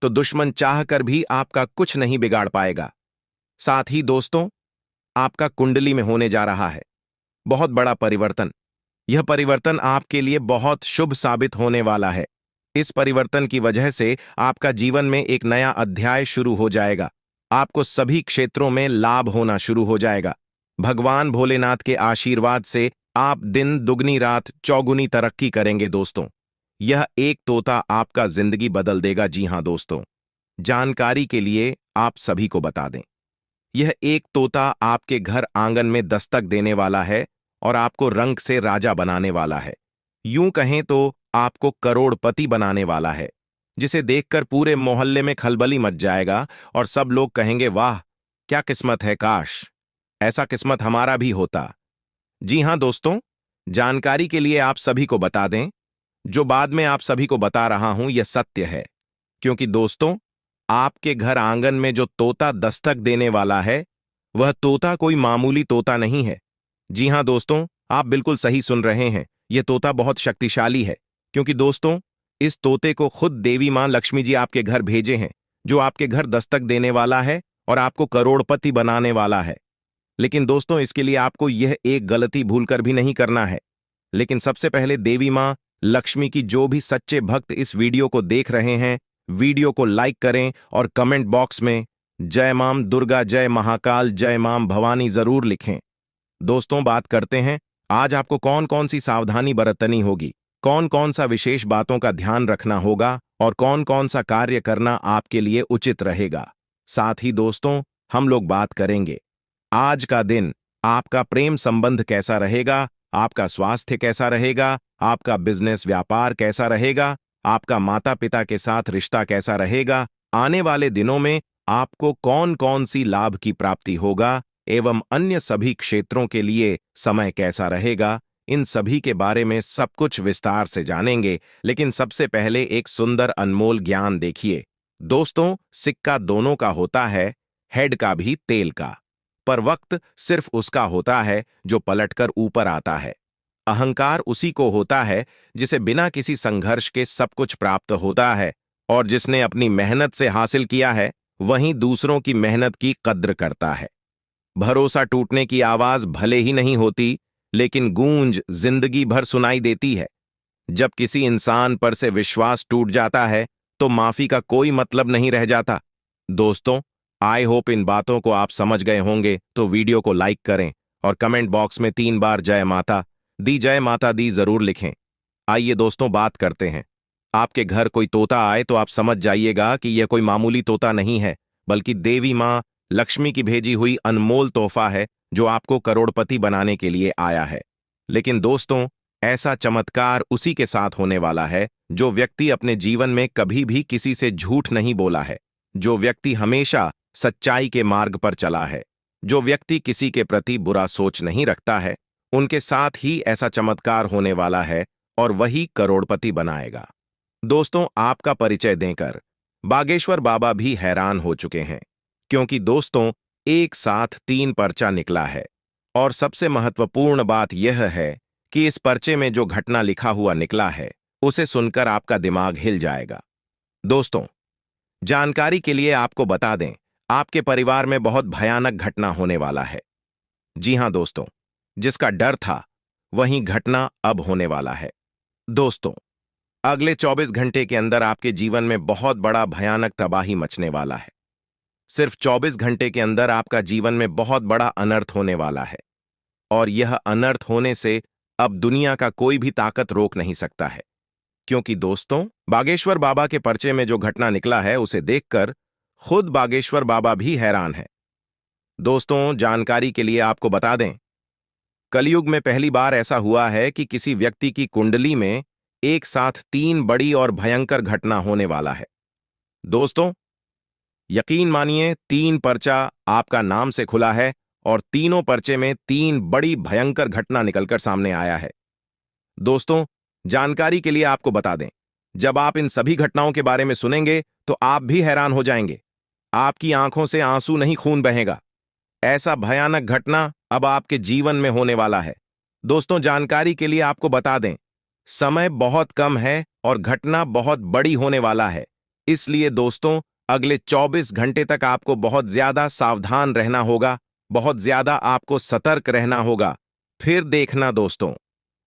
तो दुश्मन चाहकर भी आपका कुछ नहीं बिगाड़ पाएगा। साथ ही दोस्तों, आपका कुंडली में होने जा रहा है बहुत बड़ा परिवर्तन। यह परिवर्तन आपके लिए बहुत शुभ साबित होने वाला है। इस परिवर्तन की वजह से आपका जीवन में एक नया अध्याय शुरू हो जाएगा। आपको सभी क्षेत्रों में लाभ होना शुरू हो जाएगा। भगवान भोलेनाथ के आशीर्वाद से आप दिन दुगनी रात चौगुनी तरक्की करेंगे दोस्तों। यह एक तोता आपका जिंदगी बदल देगा। जी हां दोस्तों, जानकारी के लिए आप सभी को बता दें, यह एक तोता आपके घर आंगन में दस्तक देने वाला है और आपको रंग से राजा बनाने वाला है। यूं कहें तो आपको करोड़पति बनाने वाला है, जिसे देखकर पूरे मोहल्ले में खलबली मच जाएगा और सब लोग कहेंगे, वाह क्या किस्मत है, काश ऐसा किस्मत हमारा भी होता। जी हां दोस्तों, जानकारी के लिए आप सभी को बता दें, जो बाद में आप सभी को बता रहा हूं यह सत्य है, क्योंकि दोस्तों, आपके घर आंगन में जो तोता दस्तक देने वाला है वह तोता कोई मामूली तोता नहीं है। जी हां दोस्तों, आप बिल्कुल सही सुन रहे हैं, यह तोता बहुत शक्तिशाली है, क्योंकि दोस्तों, इस तोते को खुद देवी मां लक्ष्मी जी आपके घर भेजे हैं, जो आपके घर दस्तक देने वाला है और आपको करोड़पति बनाने वाला है। लेकिन दोस्तों, इसके लिए आपको यह एक गलती भूलकर भी नहीं करना है। लेकिन सबसे पहले देवी मां लक्ष्मी की जो भी सच्चे भक्त इस वीडियो को देख रहे हैं, वीडियो को लाइक करें और कमेंट बॉक्स में जय मां दुर्गा, जय महाकाल, जय मां भवानी जरूर लिखें। दोस्तों, बात करते हैं आज आपको कौन कौन सी सावधानी बरतनी होगी, कौन कौन सा विशेष बातों का ध्यान रखना होगा और कौन कौन सा कार्य करना आपके लिए उचित रहेगा। साथ ही दोस्तों, हम लोग बात करेंगे आज का दिन आपका प्रेम संबंध कैसा रहेगा, आपका स्वास्थ्य कैसा रहेगा, आपका बिजनेस व्यापार कैसा रहेगा, आपका माता पिता के साथ रिश्ता कैसा रहेगा, आने वाले दिनों में आपको कौन कौन सी लाभ की प्राप्ति होगा एवं अन्य सभी क्षेत्रों के लिए समय कैसा रहेगा। इन सभी के बारे में सब कुछ विस्तार से जानेंगे। लेकिन सबसे पहले एक सुंदर अनमोल ज्ञान देखिए। दोस्तों, सिक्का दोनों का होता है, हेड का भी तेल का, पर वक्त सिर्फ उसका होता है जो पलटकर ऊपर आता है। अहंकार उसी को होता है जिसे बिना किसी संघर्ष के सब कुछ प्राप्त होता है, और जिसने अपनी मेहनत से हासिल किया है वहीं दूसरों की मेहनत की कद्र करता है। भरोसा टूटने की आवाज भले ही नहीं होती, लेकिन गूंज जिंदगी भर सुनाई देती है। जब किसी इंसान पर से विश्वास टूट जाता है तो माफी का कोई मतलब नहीं रह जाता। दोस्तों, आई होप इन बातों को आप समझ गए होंगे, तो वीडियो को लाइक करें और कमेंट बॉक्स में 3 बार जय माता दी जरूर लिखें। आइए दोस्तों, बात करते हैं। आपके घर कोई तोता आए तो आप समझ जाइएगा कि यह कोई मामूली तोता नहीं है, बल्कि देवी मां लक्ष्मी की भेजी हुई अनमोल तोहफा है जो आपको करोड़पति बनाने के लिए आया है। लेकिन दोस्तों, ऐसा चमत्कार उसी के साथ होने वाला है जो व्यक्ति अपने जीवन में कभी भी किसी से झूठ नहीं बोला है, जो व्यक्ति हमेशा सच्चाई के मार्ग पर चला है, जो व्यक्ति किसी के प्रति बुरा सोच नहीं रखता है, उनके साथ ही ऐसा चमत्कार होने वाला है और वही करोड़पति बनाएगा। दोस्तों, आपका परिचय देकर बागेश्वर बाबा भी हैरान हो चुके हैं, क्योंकि दोस्तों एक साथ 3 पर्चा निकला है। और सबसे महत्वपूर्ण बात यह है कि इस पर्चे में जो घटना लिखा हुआ निकला है उसे सुनकर आपका दिमाग हिल जाएगा। दोस्तों, जानकारी के लिए आपको बता दें, आपके परिवार में बहुत भयानक घटना होने वाला है। जी हां दोस्तों, जिसका डर था वही घटना अब होने वाला है। दोस्तों, अगले 24 घंटे के अंदर आपके जीवन में बहुत बड़ा भयानक तबाही मचने वाला है। सिर्फ 24 घंटे के अंदर आपका जीवन में बहुत बड़ा अनर्थ होने वाला है, और यह अनर्थ होने से अब दुनिया का कोई भी ताकत रोक नहीं सकता है। क्योंकि दोस्तों, बागेश्वर बाबा के पर्चे में जो घटना निकला है उसे देखकर खुद बागेश्वर बाबा भी हैरान है। दोस्तों, जानकारी के लिए आपको बता दें, कलयुग में पहली बार ऐसा हुआ है कि किसी व्यक्ति की कुंडली में एक साथ 3 बड़ी और भयंकर घटना होने वाला है। दोस्तों, यकीन मानिए, 3 पर्चा आपका नाम से खुला है और तीनों पर्चे में 3 बड़ी भयंकर घटना निकलकर सामने आया है। दोस्तों, जानकारी के लिए आपको बता दें, जब आप इन सभी घटनाओं के बारे में सुनेंगे तो आप भी हैरान हो जाएंगे। आपकी आंखों से आंसू नहीं, खून बहेगा। ऐसा भयानक घटना अब आपके जीवन में होने वाला है। दोस्तों, जानकारी के लिए आपको बता दें, समय बहुत कम है और घटना बहुत बड़ी होने वाला है। इसलिए दोस्तों, अगले 24 घंटे तक आपको बहुत ज्यादा सावधान रहना होगा, बहुत ज्यादा आपको सतर्क रहना होगा। फिर देखना दोस्तों,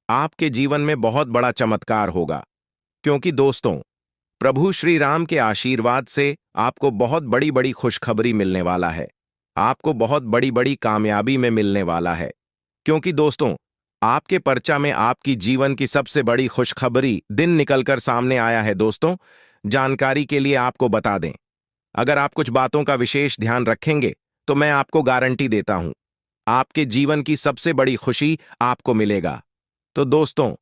आपके जीवन में बहुत बड़ा चमत्कार होगा। क्योंकि दोस्तों, प्रभु श्री राम के आशीर्वाद से आपको बहुत बड़ी बड़ी खुशखबरी मिलने वाला है, आपको बहुत बड़ी बड़ी कामयाबी में मिलने वाला है। क्योंकि दोस्तों, आपके पर्चा में आपकी जीवन की सबसे बड़ी खुशखबरी दिन निकलकर सामने आया है। दोस्तों, जानकारी के लिए आपको बता दें, अगर आप कुछ बातों का विशेष ध्यान रखेंगे तो मैं आपको गारंटी देता हूं, आपके जीवन की सबसे बड़ी खुशी आपको मिलेगा। तो दोस्तों,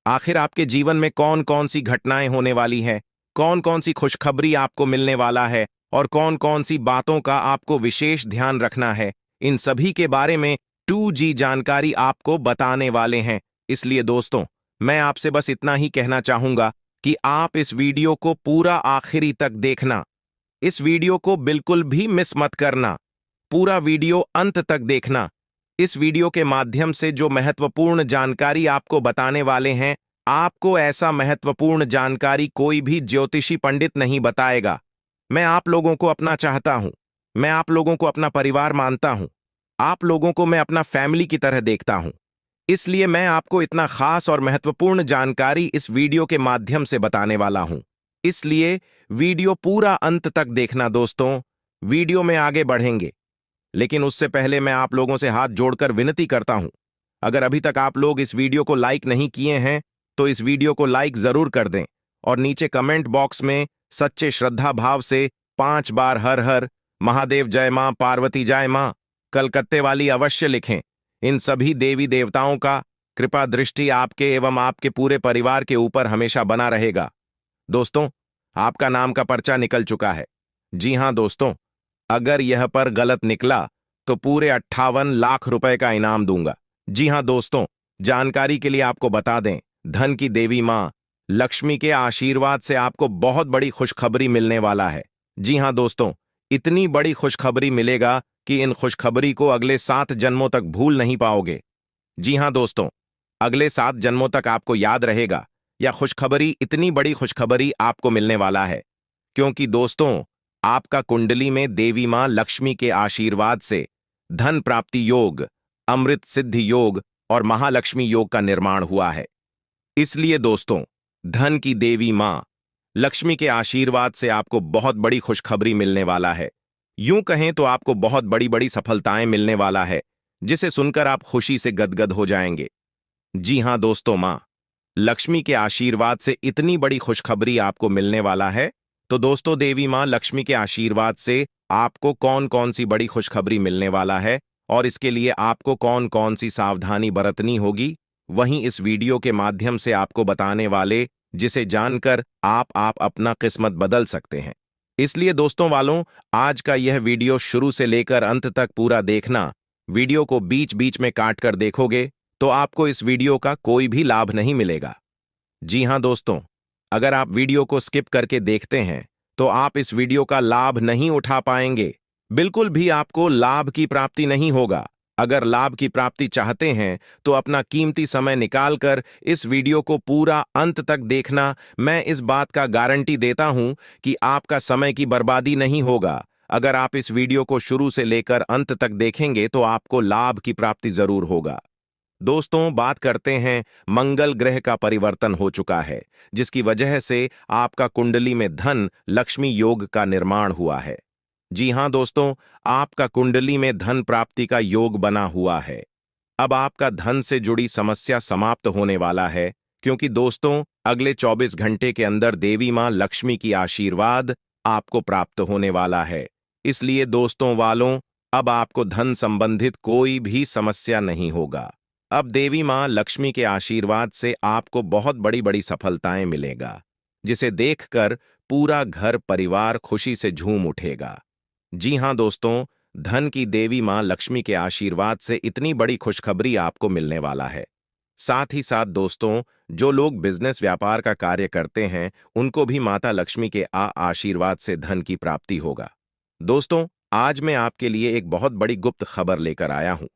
आखिर आपके जीवन में कौन कौन सी घटनाएं होने वाली हैं, कौन कौन सी खुशखबरी आपको मिलने वाला है और कौन कौन सी बातों का आपको विशेष ध्यान रखना है, इन सभी के बारे में 2G जानकारी आपको बताने वाले हैं। इसलिए दोस्तों, मैं आपसे बस इतना ही कहना चाहूंगा कि आप इस वीडियो को पूरा आखिरी तक देखना। इस वीडियो को बिल्कुल भी मिस मत करना, पूरा वीडियो अंत तक देखना। इस वीडियो के माध्यम से जो महत्वपूर्ण जानकारी आपको बताने वाले हैं, आपको ऐसा महत्वपूर्ण जानकारी कोई भी ज्योतिषी पंडित नहीं बताएगा। मैं आप लोगों को अपना चाहता हूं, मैं आप लोगों को अपना परिवार मानता हूं। आप लोगों को मैं अपना फैमिली की तरह देखता हूं। इसलिए मैं आपको इतना खास और महत्वपूर्ण जानकारी इस वीडियो के माध्यम से बताने वाला हूं। इसलिए वीडियो पूरा अंत तक देखना दोस्तों। वीडियो में आगे बढ़ेंगे, लेकिन उससे पहले मैं आप लोगों से हाथ जोड़कर विनती करता हूं, अगर अभी तक आप लोग इस वीडियो को लाइक नहीं किए हैं तो इस वीडियो को लाइक जरूर कर दें और नीचे कमेंट बॉक्स में सच्चे श्रद्धा भाव से 5 बार हर हर महादेव जय मां पार्वती जय मां कलकत्ते वाली अवश्य लिखें। इन सभी देवी देवताओं का कृपा दृष्टि आपके एवं आपके पूरे परिवार के ऊपर हमेशा बना रहेगा। दोस्तों, आपका नाम का पर्चा निकल चुका है। जी हां दोस्तों, अगर यह पर गलत निकला तो पूरे 58 लाख रुपए का इनाम दूंगा। जी हां दोस्तों, जानकारी के लिए आपको बता दें, धन की देवी मां लक्ष्मी के आशीर्वाद से आपको बहुत बड़ी खुशखबरी मिलने वाला है। जी हां दोस्तों, इतनी बड़ी खुशखबरी मिलेगा कि इन खुशखबरी को अगले 7 जन्मों तक भूल नहीं पाओगे। जी हां दोस्तों, अगले 7 जन्मों तक आपको याद रहेगा। यह खुशखबरी, इतनी बड़ी खुशखबरी आपको मिलने वाला है क्योंकि दोस्तों, आपका कुंडली में देवी मां लक्ष्मी के आशीर्वाद से धन प्राप्ति योग, अमृत सिद्धि योग और महालक्ष्मी योग का निर्माण हुआ है। इसलिए दोस्तों, धन की देवी मां लक्ष्मी के आशीर्वाद से आपको बहुत बड़ी खुशखबरी मिलने वाला है। यूं कहें तो आपको बहुत बड़ी बड़ी सफलताएं मिलने वाला है, जिसे सुनकर आप खुशी से गदगद हो जाएंगे। जी हां दोस्तों, मां लक्ष्मी के आशीर्वाद से इतनी बड़ी खुशखबरी आपको मिलने वाला है। तो दोस्तों, देवी मां लक्ष्मी के आशीर्वाद से आपको कौन कौन सी बड़ी खुशखबरी मिलने वाला है और इसके लिए आपको कौन कौन सी सावधानी बरतनी होगी, वहीं इस वीडियो के माध्यम से आपको बताने वाले, जिसे जानकर आप अपना किस्मत बदल सकते हैं। इसलिए दोस्तों वालों, आज का यह वीडियो शुरू से लेकर अंत तक पूरा देखना। वीडियो को बीच बीच में काट कर देखोगे तो आपको इस वीडियो का कोई भी लाभ नहीं मिलेगा। जी हां दोस्तों, अगर आप वीडियो को स्किप करके देखते हैं तो आप इस वीडियो का लाभ नहीं उठा पाएंगे। बिल्कुल भी आपको लाभ की प्राप्ति नहीं होगा। अगर लाभ की प्राप्ति चाहते हैं तो अपना कीमती समय निकालकर इस वीडियो को पूरा अंत तक देखना। मैं इस बात का गारंटी देता हूं कि आपका समय की बर्बादी नहीं होगा। अगर आप इस वीडियो को शुरू से लेकर अंत तक देखेंगे तो आपको लाभ की प्राप्ति जरूर होगा। दोस्तों, बात करते हैं, मंगल ग्रह का परिवर्तन हो चुका है, जिसकी वजह से आपका कुंडली में धन लक्ष्मी योग का निर्माण हुआ है। जी हां दोस्तों, आपका कुंडली में धन प्राप्ति का योग बना हुआ है। अब आपका धन से जुड़ी समस्या समाप्त होने वाला है, क्योंकि दोस्तों, अगले 24 घंटे के अंदर देवी मां लक्ष्मी की आशीर्वाद आपको प्राप्त होने वाला है। इसलिए दोस्तों वालों, अब आपको धन संबंधित कोई भी समस्या नहीं होगा। अब देवी मां लक्ष्मी के आशीर्वाद से आपको बहुत बड़ी बड़ी सफलताएं मिलेगा, जिसे देखकर पूरा घर परिवार खुशी से झूम उठेगा। जी हां दोस्तों, धन की देवी मां लक्ष्मी के आशीर्वाद से इतनी बड़ी खुशखबरी आपको मिलने वाला है। साथ ही साथ दोस्तों, जो लोग बिजनेस व्यापार का कार्य करते हैं उनको भी माता लक्ष्मी के आशीर्वाद से धन की प्राप्ति होगा। दोस्तों, आज मैं आपके लिए एक बहुत बड़ी गुप्त खबर लेकर आया हूं,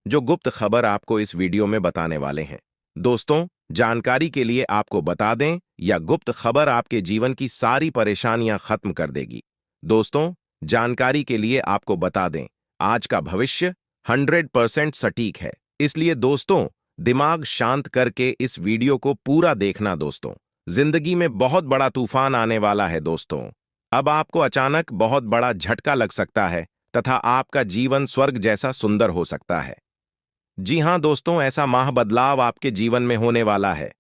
जो गुप्त खबर आपको इस वीडियो में बताने वाले हैं। दोस्तों, जानकारी के लिए आपको बता दें, यह गुप्त खबर आपके जीवन की सारी परेशानियां खत्म कर देगी। दोस्तों, जानकारी के लिए आपको बता दें, आज का भविष्य 100% सटीक है। इसलिए दोस्तों, दिमाग शांत करके इस वीडियो को पूरा देखना। दोस्तों, जिंदगी में बहुत बड़ा तूफान आने वाला है। दोस्तों, अब आपको अचानक बहुत बड़ा झटका लग सकता है तथा आपका जीवन स्वर्ग जैसा सुंदर हो सकता है। जी हां दोस्तों, ऐसा महाबदलाव आपके जीवन में होने वाला है।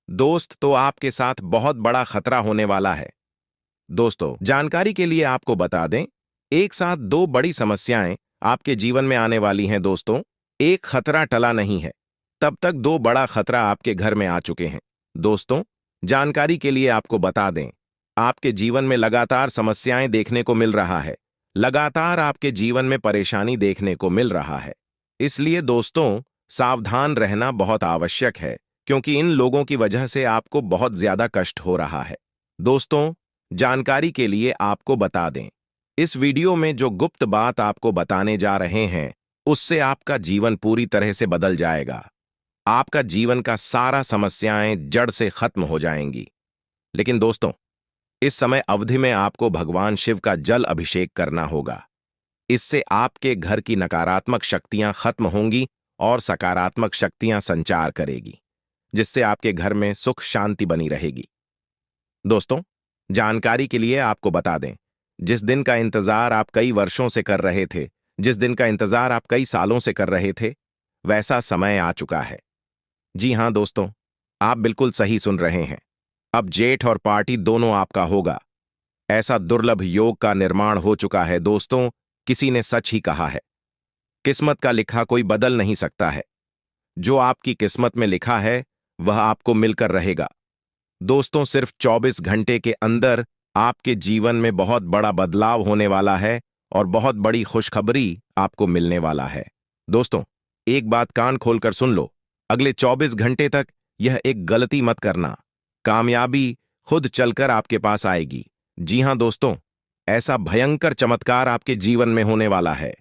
दोस्त, तो आपके साथ बहुत बड़ा खतरा होने वाला है। दोस्तों, जानकारी के लिए आपको बता दें, एक साथ 2 बड़ी समस्याएं आपके जीवन में आने वाली हैं। दोस्तों, एक खतरा टला नहीं है, तब तक 2 बड़ा खतरा आपके घर में आ चुके हैं। दोस्तों, जानकारी के लिए आपको बता दें, आपके जीवन में लगातार समस्याएं देखने को मिल रहा है। लगातार आपके जीवन में परेशानी देखने को मिल रहा है। इसलिए दोस्तों, सावधान रहना बहुत आवश्यक है, क्योंकि इन लोगों की वजह से आपको बहुत ज्यादा कष्ट हो रहा है। दोस्तों, जानकारी के लिए आपको बता दें, इस वीडियो में जो गुप्त बात आपको बताने जा रहे हैं, उससे आपका जीवन पूरी तरह से बदल जाएगा। आपका जीवन का सारा समस्याएं जड़ से खत्म हो जाएंगी। लेकिन दोस्तों, इस समय अवधि में आपको भगवान शिव का जल अभिषेक करना होगा। इससे आपके घर की नकारात्मक शक्तियां खत्म होंगी और सकारात्मक शक्तियां संचार करेगी, जिससे आपके घर में सुख शांति बनी रहेगी। दोस्तों, जानकारी के लिए आपको बता दें, जिस दिन का इंतजार आप कई वर्षों से कर रहे थे, जिस दिन का इंतजार आप कई सालों से कर रहे थे, वैसा समय आ चुका है। जी हां दोस्तों, आप बिल्कुल सही सुन रहे हैं। अब जेठ और पार्टी दोनों आपका होगा। ऐसा दुर्लभ योग का निर्माण हो चुका है दोस्तों, किसी ने सच ही कहा है। किस्मत का लिखा कोई बदल नहीं सकता है। जो आपकी किस्मत में लिखा है वह आपको मिलकर रहेगा। दोस्तों, सिर्फ 24 घंटे के अंदर आपके जीवन में बहुत बड़ा बदलाव होने वाला है और बहुत बड़ी खुशखबरी आपको मिलने वाला है। दोस्तों, एक बात कान खोलकर सुन लो, अगले 24 घंटे तक यह एक गलती मत करना। कामयाबी खुद चलकर आपके पास आएगी। जी हां दोस्तों, ऐसा भयंकर चमत्कार आपके जीवन में होने वाला है।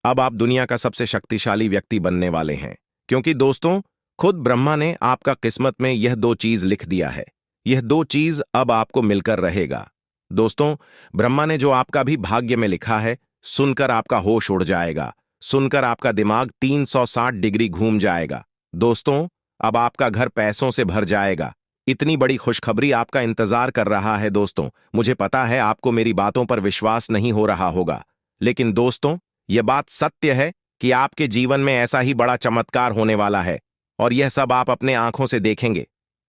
अब आप दुनिया का सबसे शक्तिशाली व्यक्ति बनने वाले हैं, क्योंकि दोस्तों, खुद ब्रह्मा ने आपका किस्मत में यह 2 चीज लिख दिया है। यह 2 चीज अब आपको मिलकर रहेगा। दोस्तों, ब्रह्मा ने जो आपका भी भाग्य में लिखा है, सुनकर आपका होश उड़ जाएगा, सुनकर आपका दिमाग 360 डिग्री घूम जाएगा। दोस्तों, अब आपका घर पैसों से भर जाएगा। इतनी बड़ी खुशखबरी आपका इंतजार कर रहा है। दोस्तों, मुझे पता है आपको मेरी बातों पर विश्वास नहीं हो रहा होगा, लेकिन दोस्तों, यह बात सत्य है कि आपके जीवन में ऐसा ही बड़ा चमत्कार होने वाला है और यह सब आप अपने आंखों से देखेंगे।